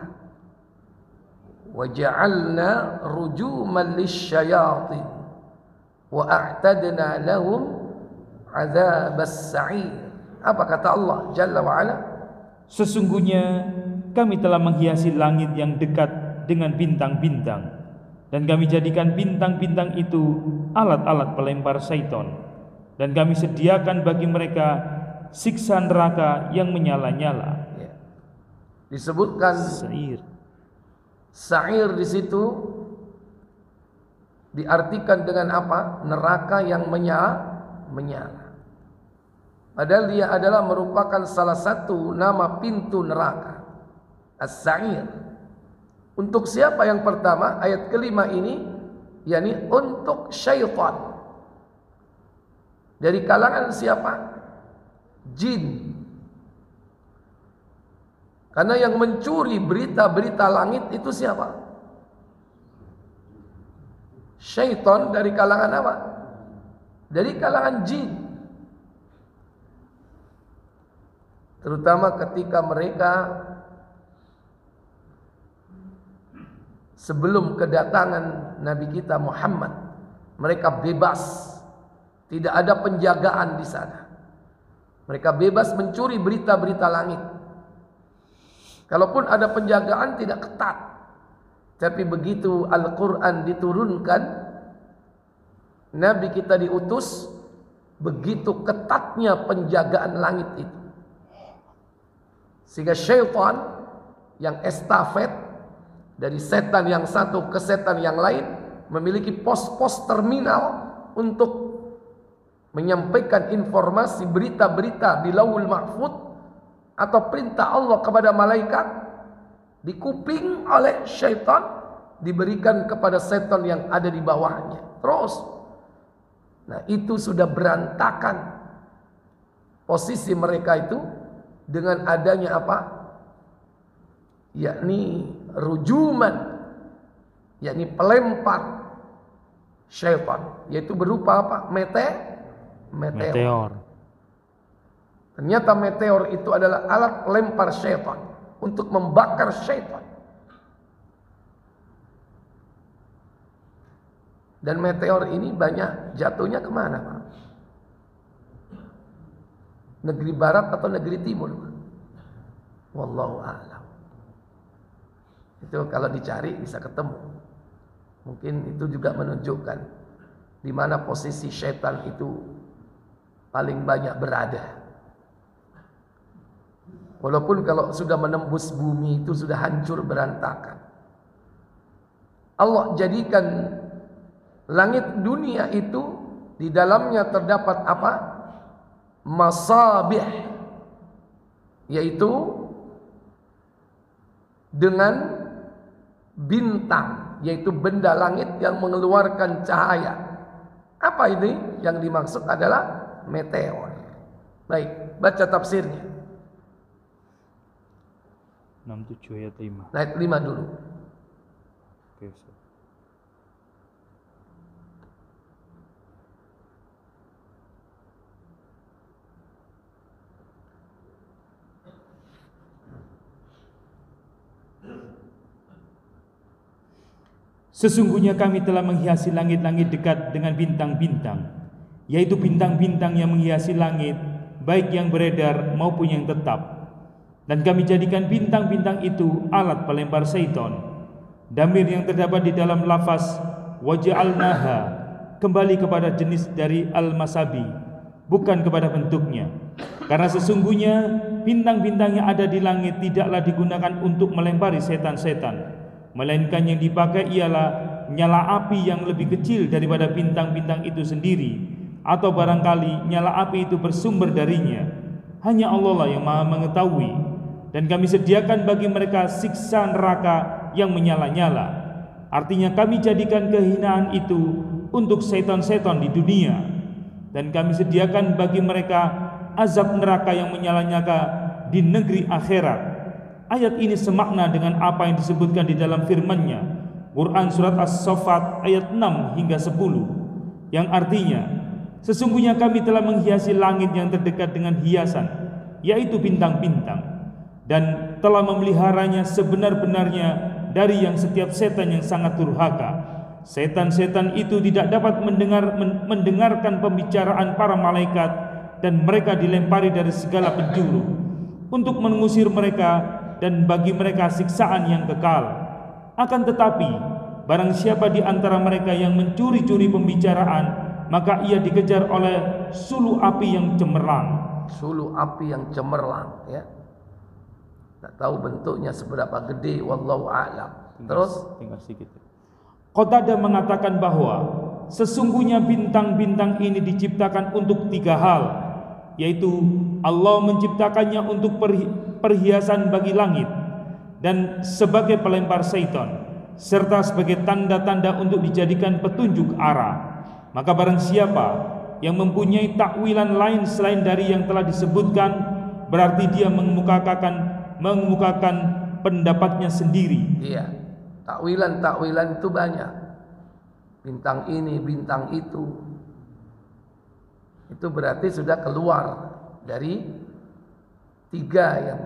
wa ja'alna rujuman lisyayatin wa a'tadna lahum azabas sa'ir. Apa kata Allah Jalla wa'ala? Sesungguhnya kami telah menghiasi langit yang dekat dengan bintang-bintang, dan kami jadikan bintang-bintang itu alat-alat pelempar syaitan, dan kami sediakan bagi mereka siksa neraka yang menyala-nyala. Ya. Disebutkan sa'ir di situ diartikan dengan apa? Neraka yang menyala. Padahal dia adalah merupakan salah satu nama pintu neraka, as-sa'ir. Untuk siapa yang pertama? Ayat kelima ini, yakni untuk syaitan. Dari kalangan siapa? Jin. Karena yang mencuri berita-berita langit itu siapa? Syaitan. Dari kalangan apa? Dari kalangan jin. Terutama ketika mereka sebelum kedatangan Nabi kita Muhammad, mereka bebas, tidak ada penjagaan di sana. Mereka bebas mencuri berita-berita langit. Kalaupun ada penjagaan tidak ketat. Tapi begitu Al-Quran diturunkan, Nabi kita diutus, begitu ketatnya penjagaan langit itu. Sehingga syaitan yang estafet dari setan yang satu ke setan yang lain memiliki pos-pos terminal untuk menyampaikan informasi berita-berita di Lauhul Mahfuz atau perintah Allah kepada malaikat, dikuping oleh syaitan, diberikan kepada setan yang ada di bawahnya. Terus, nah itu sudah berantakan posisi mereka itu dengan adanya apa? Yakni rujuman, yakni pelempar syaitan, yaitu berupa apa? Meteor. Ternyata meteor itu adalah alat pelempar syaitan untuk membakar syaitan. Dan meteor ini banyak jatuhnya kemana, Pak? Negeri barat atau negeri timur? Wallahu a'lam. Itu kalau dicari bisa ketemu. Mungkin itu juga menunjukkan di mana posisi syaitan itu paling banyak berada. Walaupun kalau sudah menembus bumi itu sudah hancur berantakan. Allah jadikan langit dunia itu di dalamnya terdapat apa? Masabih, yaitu dengan bintang, yaitu benda langit yang mengeluarkan cahaya. Apa ini? Yang dimaksud adalah meteor. Baik, baca tafsirnya. 67 ayat 5. Ayat 5 dulu. Oke, Ustaz. Sesungguhnya kami telah menghiasi langit-langit dekat dengan bintang-bintang, yaitu bintang-bintang yang menghiasi langit, baik yang beredar maupun yang tetap. Dan kami jadikan bintang-bintang itu alat pelempar syaitan. Damir yang terdapat di dalam lafaz waja'alnaha kembali kepada jenis dari al-masabi, bukan kepada bentuknya. Karena sesungguhnya bintang-bintang yang ada di langit tidaklah digunakan untuk melempari setan-setan, melainkan yang dipakai ialah nyala api yang lebih kecil daripada bintang-bintang itu sendiri, atau barangkali nyala api itu bersumber darinya. Hanya Allah lah yang Maha mengetahui. Dan kami sediakan bagi mereka siksa neraka yang menyala-nyala. Artinya kami jadikan kehinaan itu untuk setan-setan di dunia, dan kami sediakan bagi mereka azab neraka yang menyala-nyala di negeri akhirat. Ayat ini semakna dengan apa yang disebutkan di dalam firman-Nya, Quran surat As-Saffat ayat 6 hingga 10, yang artinya, sesungguhnya kami telah menghiasi langit yang terdekat dengan hiasan, yaitu bintang-bintang, dan telah memeliharanya sebenar-benarnya dari yang setiap setan yang sangat durhaka. Setan-setan itu tidak dapat mendengarkan pembicaraan para malaikat, dan mereka dilempari dari segala penjuru untuk mengusir mereka, dan bagi mereka siksaan yang kekal. Akan tetapi barang siapa di antara mereka yang mencuri-curi pembicaraan, maka ia dikejar oleh sulu api yang cemerlang. Sulu api yang cemerlang, ya. Tak tahu bentuknya seberapa gede, wallahu a'lam. Terus tinggal sedikit. Qatadah mengatakan bahwa sesungguhnya bintang-bintang ini diciptakan untuk 3 hal, yaitu Allah menciptakannya untuk perhiasan bagi langit dan sebagai pelempar syaitan, serta sebagai tanda-tanda untuk dijadikan petunjuk arah. Maka barang siapa yang mempunyai takwilan lain selain dari yang telah disebutkan, berarti dia mengemukakan pendapatnya sendiri. Iya, takwilan itu banyak. Bintang ini, bintang itu berarti sudah keluar dari 3 yang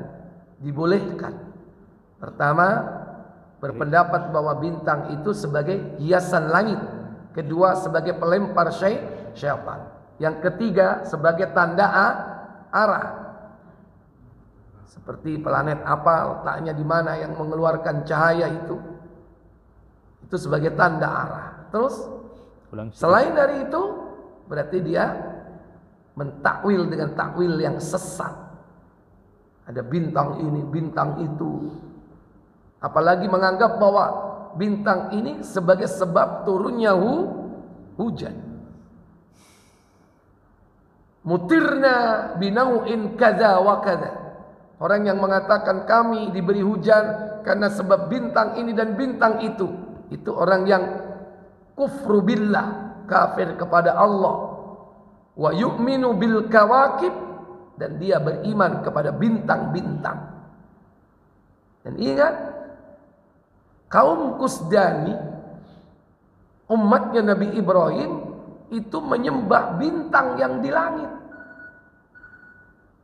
dibolehkan. Pertama, berpendapat bahwa bintang itu sebagai hiasan langit. Kedua, sebagai pelempar syaitan. Yang ketiga, sebagai tanda arah. Seperti planet apa, letaknya di mana yang mengeluarkan cahaya itu sebagai tanda arah. Terus selain dari itu, berarti dia mentakwil dengan takwil yang sesat. Ada bintang ini, bintang itu. Apalagi menganggap bahwa bintang ini sebagai sebab turunnya hujan. Mutirna binau'in kada wa kada. Orang yang mengatakan kami diberi hujan karena sebab bintang ini dan bintang itu orang yang kufru billah, kafir kepada Allah. Wa yu'minu bil kawakib, dan dia beriman kepada bintang-bintang. Dan ingat, kaum Kusdani, umatnya Nabi Ibrahim, itu menyembah bintang yang di langit.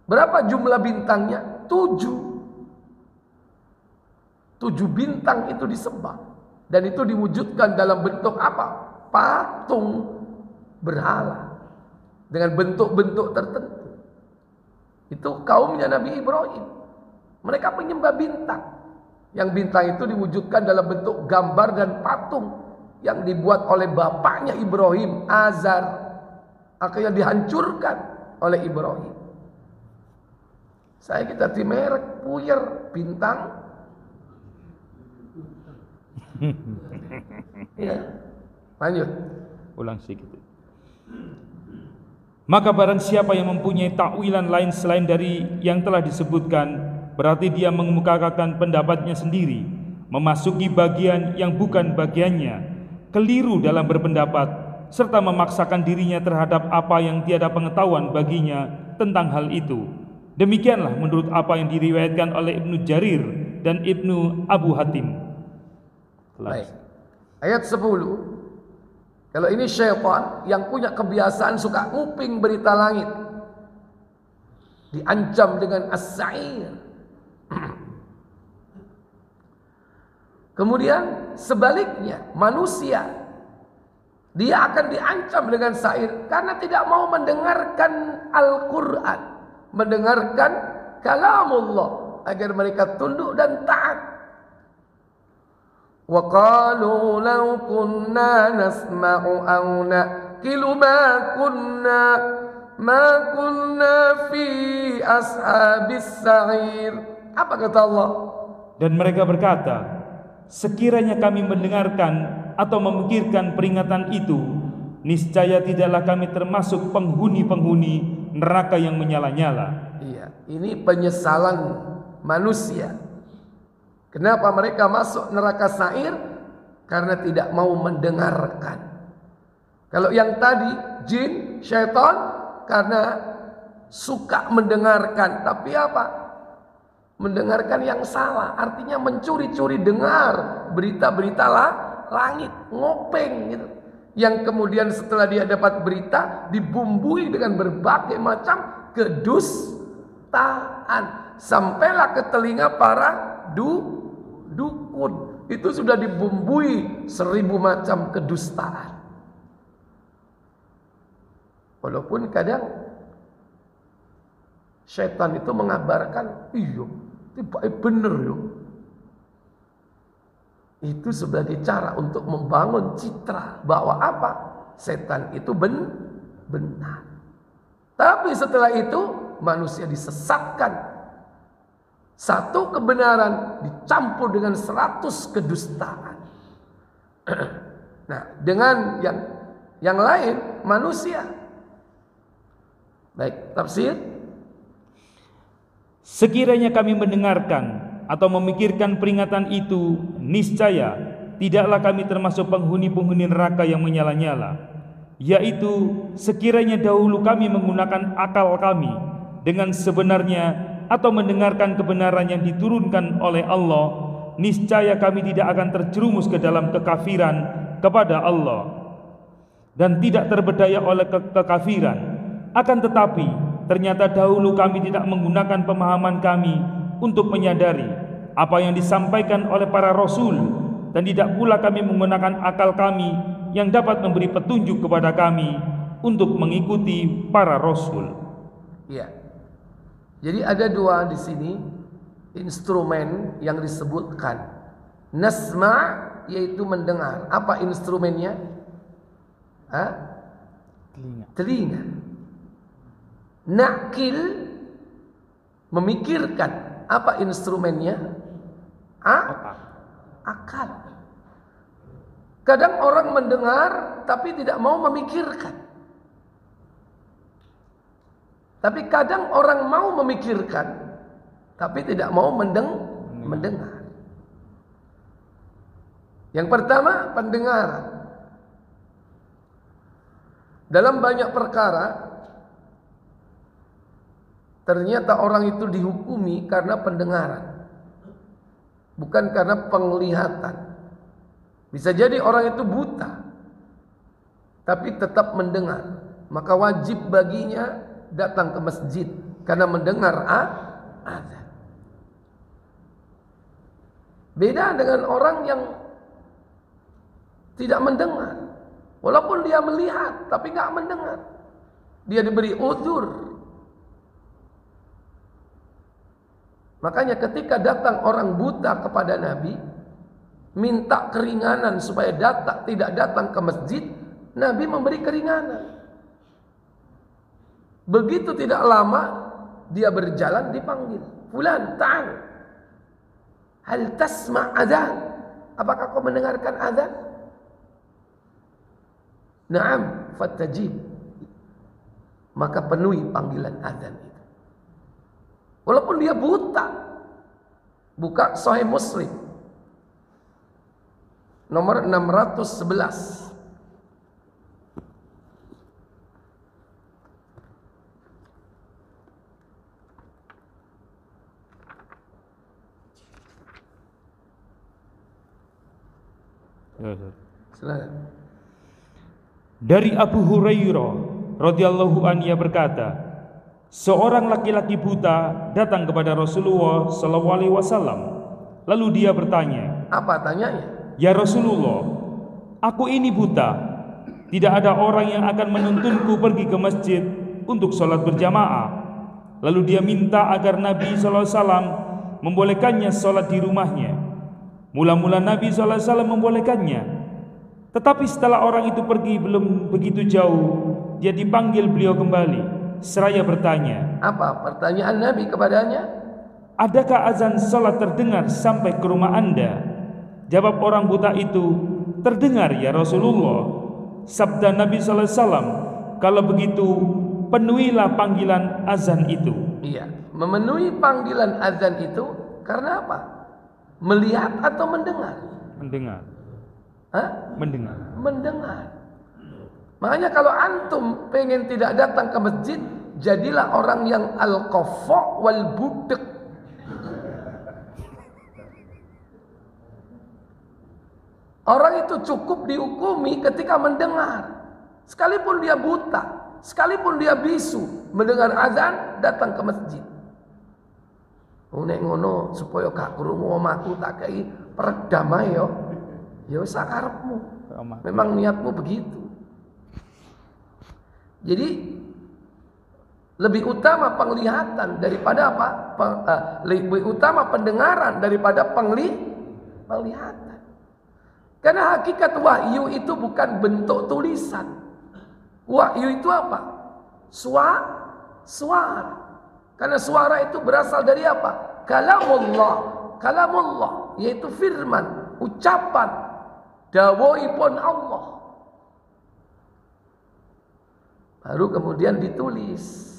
Berapa jumlah bintangnya? 7 bintang itu disembah, dan itu diwujudkan dalam bentuk apa? Patung berhala dengan bentuk-bentuk tertentu. Itu kaumnya Nabi Ibrahim. Mereka menyembah bintang, yang bintang itu diwujudkan dalam bentuk gambar dan patung yang dibuat oleh bapaknya Ibrahim, Azar, akhirnya dihancurkan oleh Ibrahim. Saya kita di merek puyer bintang. Ya, lanjut. Ulang sedikit. Maka barang siapa yang mempunyai takwilan lain selain dari yang telah disebutkan, berarti dia mengemukakan pendapatnya sendiri, memasuki bagian yang bukan bagiannya, keliru dalam berpendapat, serta memaksakan dirinya terhadap apa yang tiada pengetahuan baginya tentang hal itu. Demikianlah menurut apa yang diriwayatkan oleh Ibnu Jarir dan Ibnu Abu Hatim. Baik. Ayat 10. Kalau ini syaitan yang punya kebiasaan suka nguping berita langit, diancam dengan as-sa'ir. Kemudian sebaliknya, manusia, dia akan diancam dengan sa'ir karena tidak mau mendengarkan Al-Quran, mendengarkan kalamullah, agar mereka tunduk dan taat. Wa qalu law kunna nasma'u aw naqilu ma kunna fi ashabis sa'ir. Apa kata Allah? Dan mereka berkata, sekiranya kami mendengarkan atau memikirkan peringatan itu, niscaya tidaklah kami termasuk penghuni-penghuni neraka yang menyala-nyala. Iya, ini penyesalan manusia. Kenapa mereka masuk neraka sa'ir? Karena tidak mau mendengarkan. Kalau yang tadi jin, syaitan, karena suka mendengarkan. Tapi apa? Mendengarkan yang salah. Artinya mencuri-curi dengar berita-berita langit, ngopeng gitu. Yang kemudian setelah dia dapat berita dibumbui dengan berbagai macam kedustaan. Sampailah ke telinga para dukun. Itu sudah dibumbui 1000 macam kedustaan. Walaupun kadang syaitan itu mengabarkan, iya, tiba bener yo. Itu sebagai cara untuk membangun citra bahwa apa? Setan itu benar. Tapi setelah itu manusia disesatkan. Satu kebenaran dicampur dengan 100 kedustaan. Nah, dengan yang lain manusia. Baik, tafsir. Sekiranya kami mendengarkan atau memikirkan peringatan itu, niscaya tidaklah kami termasuk penghuni-penghuni neraka yang menyala-nyala. Yaitu sekiranya dahulu kami menggunakan akal kami dengan sebenarnya atau mendengarkan kebenaran yang diturunkan oleh Allah, niscaya kami tidak akan terjerumus ke dalam kekafiran kepada Allah dan tidak terberdaya oleh kekafiran. Akan tetapi ternyata dahulu kami tidak menggunakan pemahaman kami untuk menyadari apa yang disampaikan oleh para rasul, dan tidak pula kami menggunakan akal kami yang dapat memberi petunjuk kepada kami untuk mengikuti para rasul. Iya. Jadi ada dua di sini instrumen yang disebutkan. Nasma yaitu mendengar. Apa instrumennya? Telinga. Nakil memikirkan. Apa instrumennya? Akal. Kadang orang mendengar tapi tidak mau memikirkan. Tapi kadang orang mau memikirkan tapi tidak mau mendengar. Yang pertama, pendengaran. Dalam banyak perkara ternyata orang itu dihukumi karena pendengaran, bukan karena penglihatan. Bisa jadi orang itu buta tapi tetap mendengar, maka wajib baginya datang ke masjid karena mendengar azan. Beda dengan orang yang tidak mendengar, walaupun dia melihat tapi nggak mendengar, dia diberi uzur. Makanya ketika datang orang buta kepada Nabi, minta keringanan supaya tidak datang ke masjid, Nabi memberi keringanan. Begitu tidak lama dia berjalan, dipanggil, "Fulan, ta'al. Hal tasma' adzan? Apakah kau mendengarkan azan?" "Na'am," fattajib. Maka penuhi panggilan azan itu. Walaupun dia buta. Buka Sahih Muslim nomor 611. Silakan. Dari Abu Hurairah radhiyallahu anhu ia berkata, seorang laki-laki buta datang kepada Rasulullah sallallahu alaihi wasallam. Lalu dia bertanya, apa tanyanya? "Ya Rasulullah, aku ini buta. Tidak ada orang yang akan menuntunku pergi ke masjid untuk sholat berjamaah." Lalu dia minta agar Nabi sallallahu alaihi wasallam membolehkannya sholat di rumahnya. Mula-mula Nabi sallallahu alaihi wasallam membolehkannya. Tetapi setelah orang itu pergi belum begitu jauh, dia dipanggil beliau kembali seraya bertanya. Apa pertanyaan Nabi kepadanya? "Adakah azan salat terdengar sampai ke rumah Anda?" Jawab orang buta itu, "Terdengar ya Rasulullah." sabda Nabi sallallahu alaihi wasallam, kalau begitu penuhilah panggilan azan itu. Iya, memenuhi panggilan azan itu karena apa? Melihat atau mendengar? Mendengar. Hah? Mendengar. Mendengar. Makanya kalau antum pengen tidak datang ke masjid, jadilah orang yang al-qafa wal budek. Orang itu cukup dihukumi ketika mendengar. Sekalipun dia buta, sekalipun dia bisu, mendengar azan datang ke masjid. Nek ngono supaya gak krungu omahku tak kei peredam ae yo. Ya wis sakarepmu. Memang niatmu begitu. Jadi lebih utama penglihatan daripada apa? Lebih utama pendengaran daripada penglihatan. Karena hakikat wahyu itu bukan bentuk tulisan. Wahyu itu apa? Suara. Karena suara itu berasal dari apa? Kalamullah. Kalamullah, yaitu firman, ucapan, dawuhipun Allah. Baru kemudian ditulis.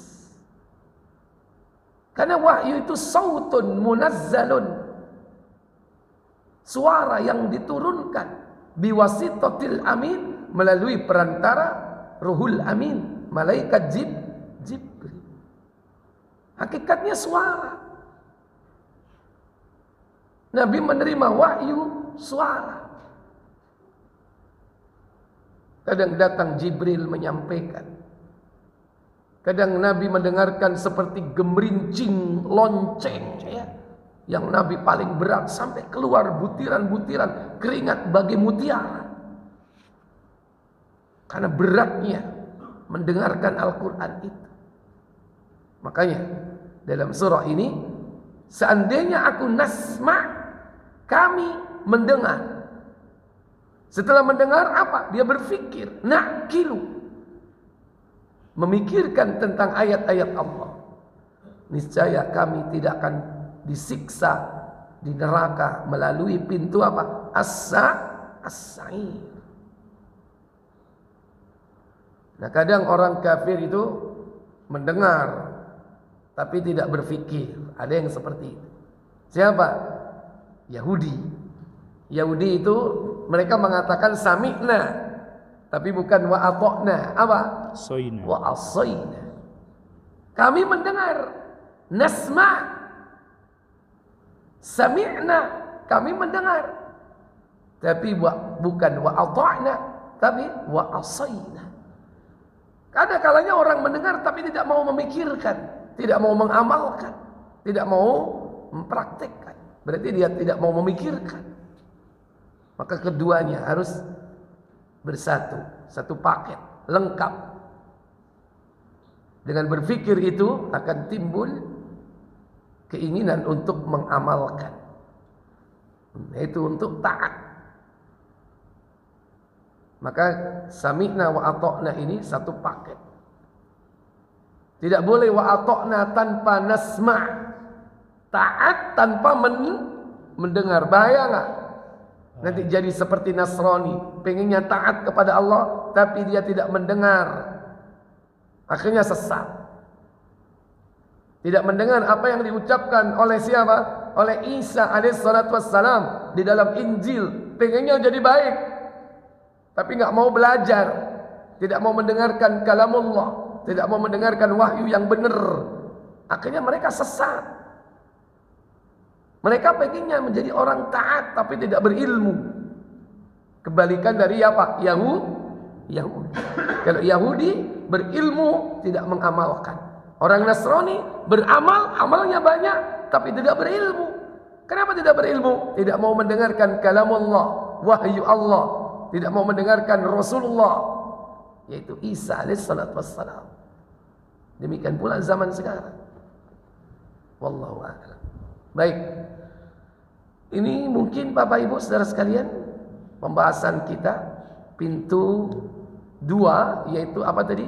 Karena wahyu itu sautun munazzalun. Suara yang diturunkan biwasitatil amin, melalui perantara Ruhul Amin, malaikat Jibril. Hakikatnya suara. Nabi menerima wahyu suara. Kadang datang Jibril menyampaikan. Kadang Nabi mendengarkan seperti gemerincing lonceng, ya. Yang Nabi paling berat sampai keluar butiran-butiran keringat bagi mutiara. Karena beratnya mendengarkan Al-Quran itu. Makanya dalam surah ini, seandainya aku nasma', kami mendengar. Setelah mendengar apa? Dia berpikir, na'kilu, memikirkan tentang ayat-ayat Allah. Niscaya kami tidak akan disiksa di neraka melalui pintu apa? As-sa'ir. Nah, kadang orang kafir itu mendengar tapi tidak berpikir. Ada yang seperti itu. Siapa? Yahudi. Yahudi itu mereka mengatakan sami'na, tapi bukan wa ata'na. Apa? Soina. Wa asayna. Kami mendengar. Nasma'. Sami'na. Kami mendengar. Tapi bukan wa ata'na, tapi wa asayna. Ada kalanya orang mendengar tapi tidak mau memikirkan, tidak mau mengamalkan, tidak mau mempraktekkan. Berarti dia tidak mau memikirkan. Maka keduanya harus bersatu, satu paket, lengkap. Dengan berpikir itu akan timbul keinginan untuk mengamalkan, yaitu untuk taat. Maka sami'na wa ata'na ini satu paket. Tidak boleh wa ata'na tanpa nasma'. Taat tanpa mendengar. Bahaya enggak? Nanti jadi seperti Nasrani, pengennya taat kepada Allah tapi dia tidak mendengar. Akhirnya sesat. Tidak mendengar apa yang diucapkan oleh siapa? Oleh Isa alaihissalatu wassalam di dalam Injil. Pengennya jadi baik, tapi enggak mau belajar, tidak mau mendengarkan kalamullah, tidak mau mendengarkan wahyu yang benar. Akhirnya mereka sesat. Mereka pengennya menjadi orang taat tapi tidak berilmu. Kebalikan dari apa? Yahudi. Kalau Yahudi berilmu tidak mengamalkan. Orang Nasrani beramal, amalnya banyak tapi tidak berilmu. Kenapa tidak berilmu? Tidak mau mendengarkan kalamullah, wahyu Allah. Tidak mau mendengarkan Rasulullah, yaitu Isa alaihissalatu wassalam. Demikian pula zaman sekarang. Wallahu a'lam. Baik. Ini mungkin Bapak Ibu saudara sekalian, pembahasan kita pintu 2, yaitu apa tadi?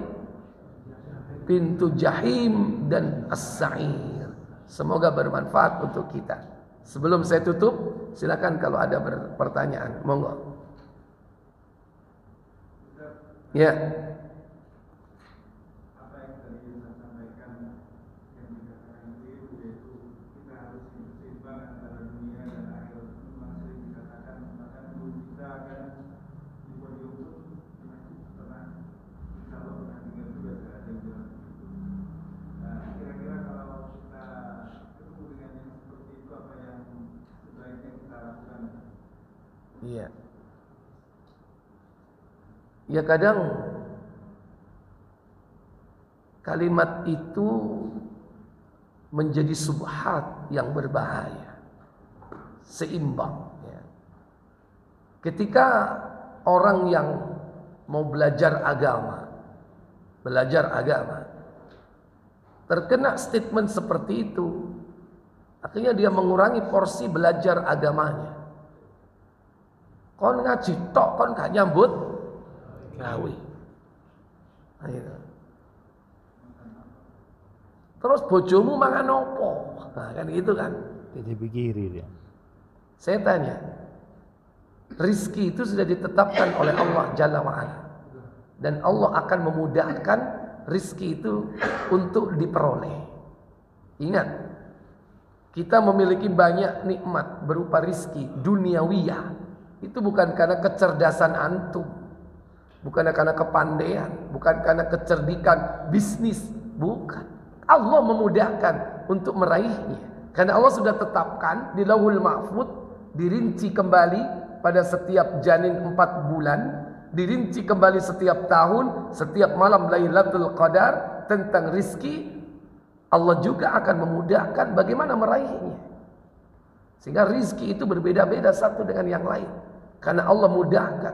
Pintu Jahim dan As-Sa'ir. Semoga bermanfaat untuk kita. Sebelum saya tutup, silakan kalau ada pertanyaan, monggo. Ya. Apa yang tadi saya sampaikan yang dikatakan itu yaitu kita harus seimbang antara dunia dan akhirat. Memang sering dikatakan bahkan guru kita akan di podium pun pernah insya Allah pernah dengar juga saya ada yang bilang begitu. Nah, kira-kira kalau kita ketemu dengan yang seperti itu apa yang sebaiknya kita lakukan? Iya. Ya kadang kalimat itu menjadi subhat yang berbahaya. Seimbang ya. Ketika orang yang mau belajar agama terkena statement seperti itu, akhirnya dia mengurangi porsi belajar agamanya. Kon ngaji tok, kon gak nyambut gawe. Ayo. Terus bojomu mangan opo? Nah, kan gitu kan. Jadi pikiri dia. Saya tanya, rizki itu sudah ditetapkan oleh Allah Jalla wa'ala, dan Allah akan memudahkan rizki itu untuk diperoleh. Ingat, kita memiliki banyak nikmat berupa rizki duniawiyah. Itu bukan karena kecerdasan antum, bukan karena kepandaian, bukan karena kecerdikan bisnis, bukan. Allah memudahkan untuk meraihnya, karena Allah sudah tetapkan di Lauhul Mahfuz, dirinci kembali pada setiap janin 4 bulan, dirinci kembali setiap tahun, setiap malam Lailatul Qadar tentang rizki. Allah juga akan memudahkan bagaimana meraihnya, sehingga rizki itu berbeda-beda satu dengan yang lain. Karena Allah mudahkan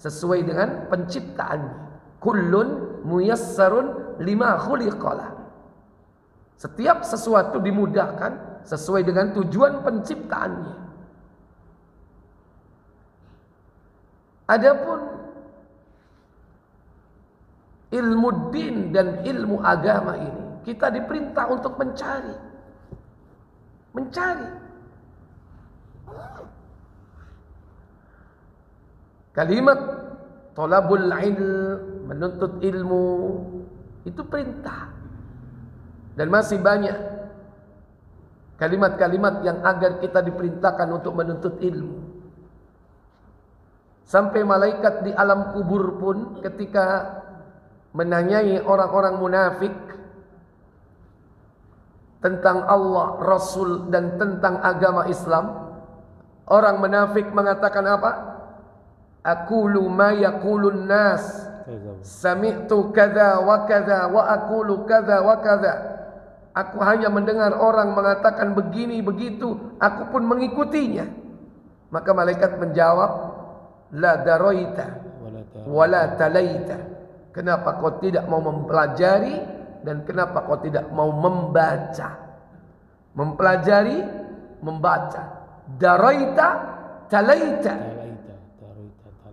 sesuai dengan penciptaannya. Kullun muyassarun lima khuliqalah. Setiap sesuatu dimudahkan sesuai dengan tujuan penciptaannya. Adapun ilmu din dan ilmu agama ini, kita diperintah untuk mencari. Kalimat thalabul ilm, menuntut ilmu, itu perintah. Dan masih banyak kalimat-kalimat yang agar kita diperintahkan untuk menuntut ilmu. Sampai malaikat di alam kubur pun ketika menanyai orang-orang munafik tentang Allah, Rasul, dan tentang agama Islam, orang munafik mengatakan apa? Aqulu ma yaqulun nas, sami'tu kadza wa kadza wa aqulu kadza wa kadza. Aku hanya mendengar orang mengatakan begini begitu, aku pun mengikutinya. Maka malaikat menjawab, la daraita wala talaita. Kenapa kau tidak mau mempelajari dan kenapa kau tidak mau membaca? Mempelajari, membaca. Daraita, talaita.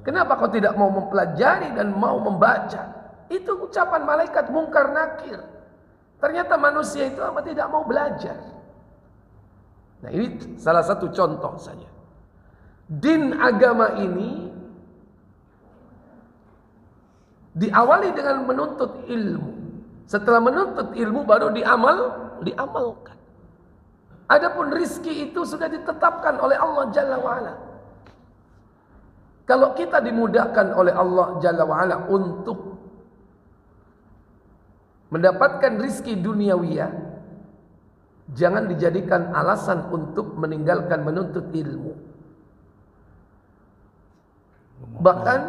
Kenapa kau tidak mau mempelajari dan mau membaca? Itu ucapan malaikat mungkar nakir. Ternyata manusia itu apa tidak mau belajar. Nah, ini salah satu contoh saja. Din agama ini diawali dengan menuntut ilmu. Setelah menuntut ilmu baru diamalkan. Adapun rizki itu sudah ditetapkan oleh Allah Jalla wa'ala. Kalau kita dimudahkan oleh Allah Jalla wa'ala untuk mendapatkan rizki duniawiyah, jangan dijadikan alasan untuk meninggalkan menuntut ilmu. Bahkan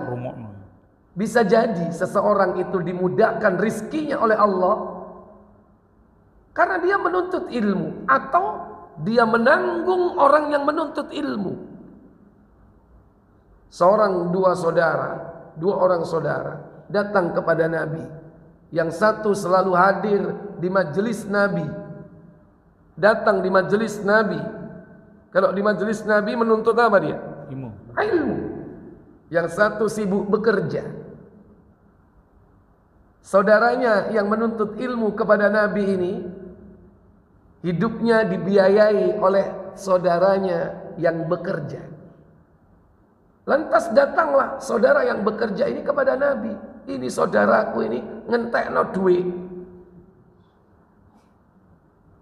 bisa jadi seseorang itu dimudahkan rizkinya oleh Allah karena dia menuntut ilmu, atau dia menanggung orang yang menuntut ilmu. Dua orang saudara datang kepada Nabi. Yang satu selalu hadir di majelis Nabi, datang di majelis Nabi. Kalau di majelis Nabi menuntut apa dia? Ilmu. Yang satu sibuk bekerja. Saudaranya yang menuntut ilmu kepada Nabi ini, hidupnya dibiayai oleh saudaranya yang bekerja. Lantas datanglah saudara yang bekerja ini kepada Nabi. ini saudaraku ini ngentekno duit.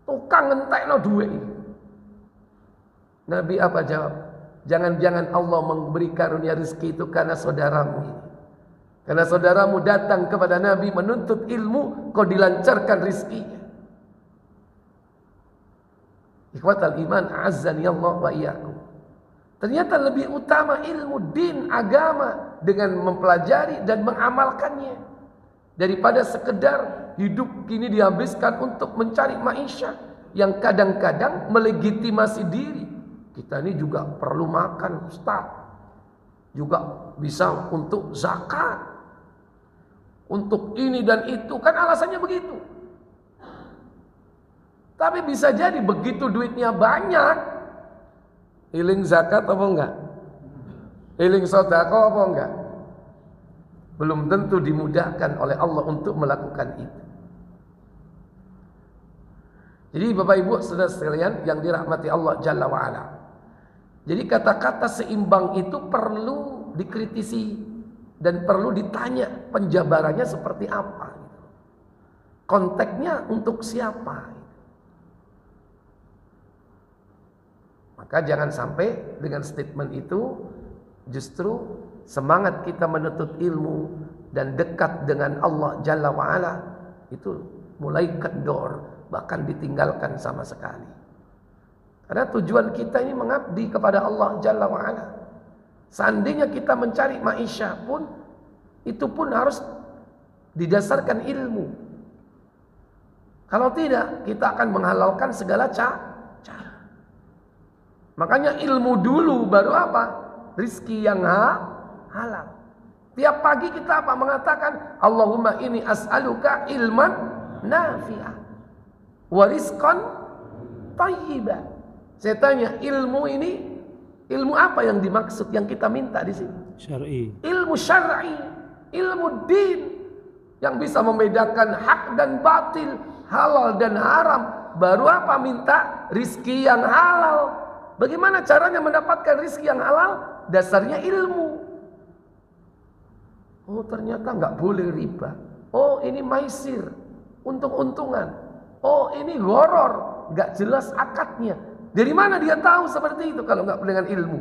Tukang ngentekno duit. Nabi apa jawab? Jangan-jangan Allah memberi karunia rezeki itu karena saudaramu ini. Karena saudaramu datang kepada Nabi menuntut ilmu, kau dilancarkan rezekinya. Ikhwatal iman, azzani Allah wa iyyakum. Ternyata lebih utama ilmu din, agama, dengan mempelajari dan mengamalkannya, daripada sekedar hidup kini dihabiskan untuk mencari maisha yang kadang-kadang melegitimasi diri. Kita ini juga perlu makan, Ustaz. Juga bisa untuk zakat, untuk ini dan itu, kan alasannya begitu. Tapi bisa jadi begitu duitnya banyak, iling zakat apa enggak? Iling sedekah apa enggak? Belum tentu dimudahkan oleh Allah untuk melakukan itu. Jadi Bapak Ibu saudara sekalian yang dirahmati Allah Jalla wa'ala, jadi kata-kata seimbang itu perlu dikritisi dan perlu ditanya penjabarannya seperti apa, konteksnya untuk siapa. Maka jangan sampai dengan statement itu justru semangat kita menuntut ilmu dan dekat dengan Allah Jalla wa'ala itu mulai kendor, bahkan ditinggalkan sama sekali. Karena tujuan kita ini mengabdi kepada Allah Jalla wa'ala. Seandainya kita mencari maisha pun, itu pun harus didasarkan ilmu. Kalau tidak, kita akan menghalalkan segala cara. Makanya ilmu dulu, baru apa? Rizki yang halal. Tiap pagi kita apa? Mengatakan, Allahumma ini as'aluka ilman nafi'ah wa rizqan thayyiban. Saya tanya, ilmu ini, ilmu apa yang dimaksud yang kita minta di sini? Syar'i. Ilmu syar'i, ilmu din yang bisa membedakan hak dan batil, halal dan haram. Baru apa? Minta rizki yang halal. Bagaimana caranya mendapatkan rizki yang halal? Dasarnya ilmu. Oh, ternyata nggak boleh riba. Oh, ini maisir, untung-untungan. Oh, ini gharar, nggak jelas akadnya. Dari mana dia tahu seperti itu kalau nggak dengan ilmu?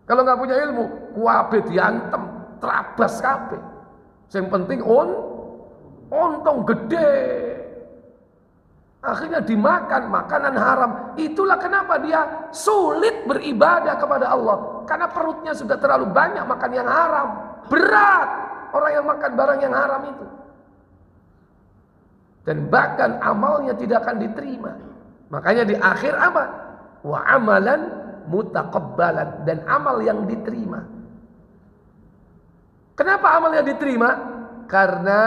Kalau nggak punya ilmu, kuabe diantem, terabas kabeh. Yang penting ontong gede. Akhirnya dimakan makanan haram. Itulah kenapa dia sulit beribadah kepada Allah. Karena perutnya sudah terlalu banyak makan yang haram. Berat orang yang makan barang yang haram itu. Dan bahkan amalnya tidak akan diterima. Makanya di akhir apa? Wa amalan mutaqabbalan, dan amal yang diterima. Kenapa amal yang diterima? Karena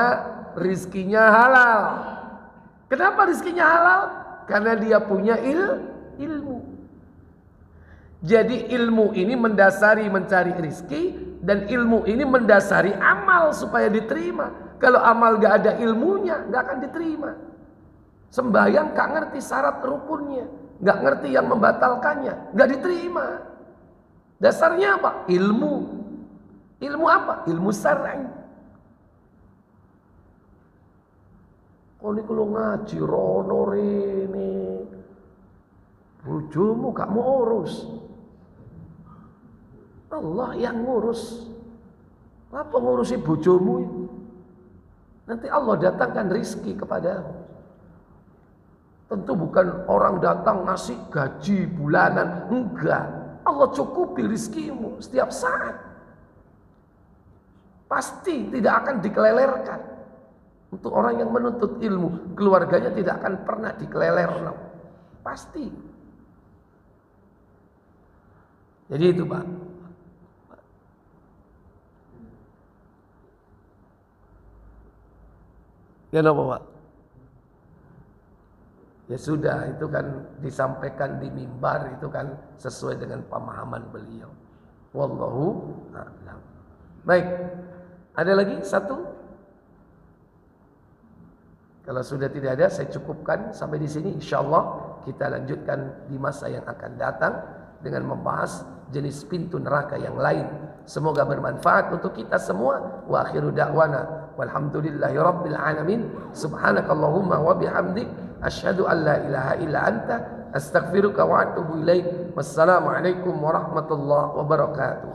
rizkinya halal. Kenapa rizkinya halal? Karena dia punya ilmu. Jadi ilmu ini mendasari mencari rizki, dan ilmu ini mendasari amal supaya diterima. Kalau amal gak ada ilmunya, gak akan diterima. Sembahyang gak ngerti syarat rukunnya, gak ngerti yang membatalkannya, gak diterima. Dasarnya apa? Ilmu. Ilmu apa? Ilmu syar'i. Oh, ini kalau ngaji rono rene, bojomu gak mau urus, Allah yang ngurus. Apa ngurusi bojomu? Nanti Allah datangkan rizki kepadamu. Tentu bukan orang datang ngasih gaji bulanan, enggak. Allah cukupi rizkimu setiap saat. Pasti tidak akan dikelelerkan. Untuk orang yang menuntut ilmu, keluarganya tidak akan pernah dikeleler. Pasti. Jadi itu Pak. Ya apa Pak? Ya sudah, itu kan disampaikan di mimbar, itu kan sesuai dengan pemahaman beliau. Wallahu a'lam. Baik, ada lagi satu? Kalau sudah tidak ada, saya cukupkan sampai di sini. InsyaAllah kita lanjutkan di masa yang akan datang dengan membahas jenis pintu neraka yang lain Semoga bermanfaat untuk kita semua. Wa akhiru da'wana walhamdulillahi rabbil alamin. Subhanakallahumma wa bihamdik asyhadu an la ilaha illa anta astaghfiruka wa atubu ilaik. Wassalamualaikum warahmatullahi wabarakatuh.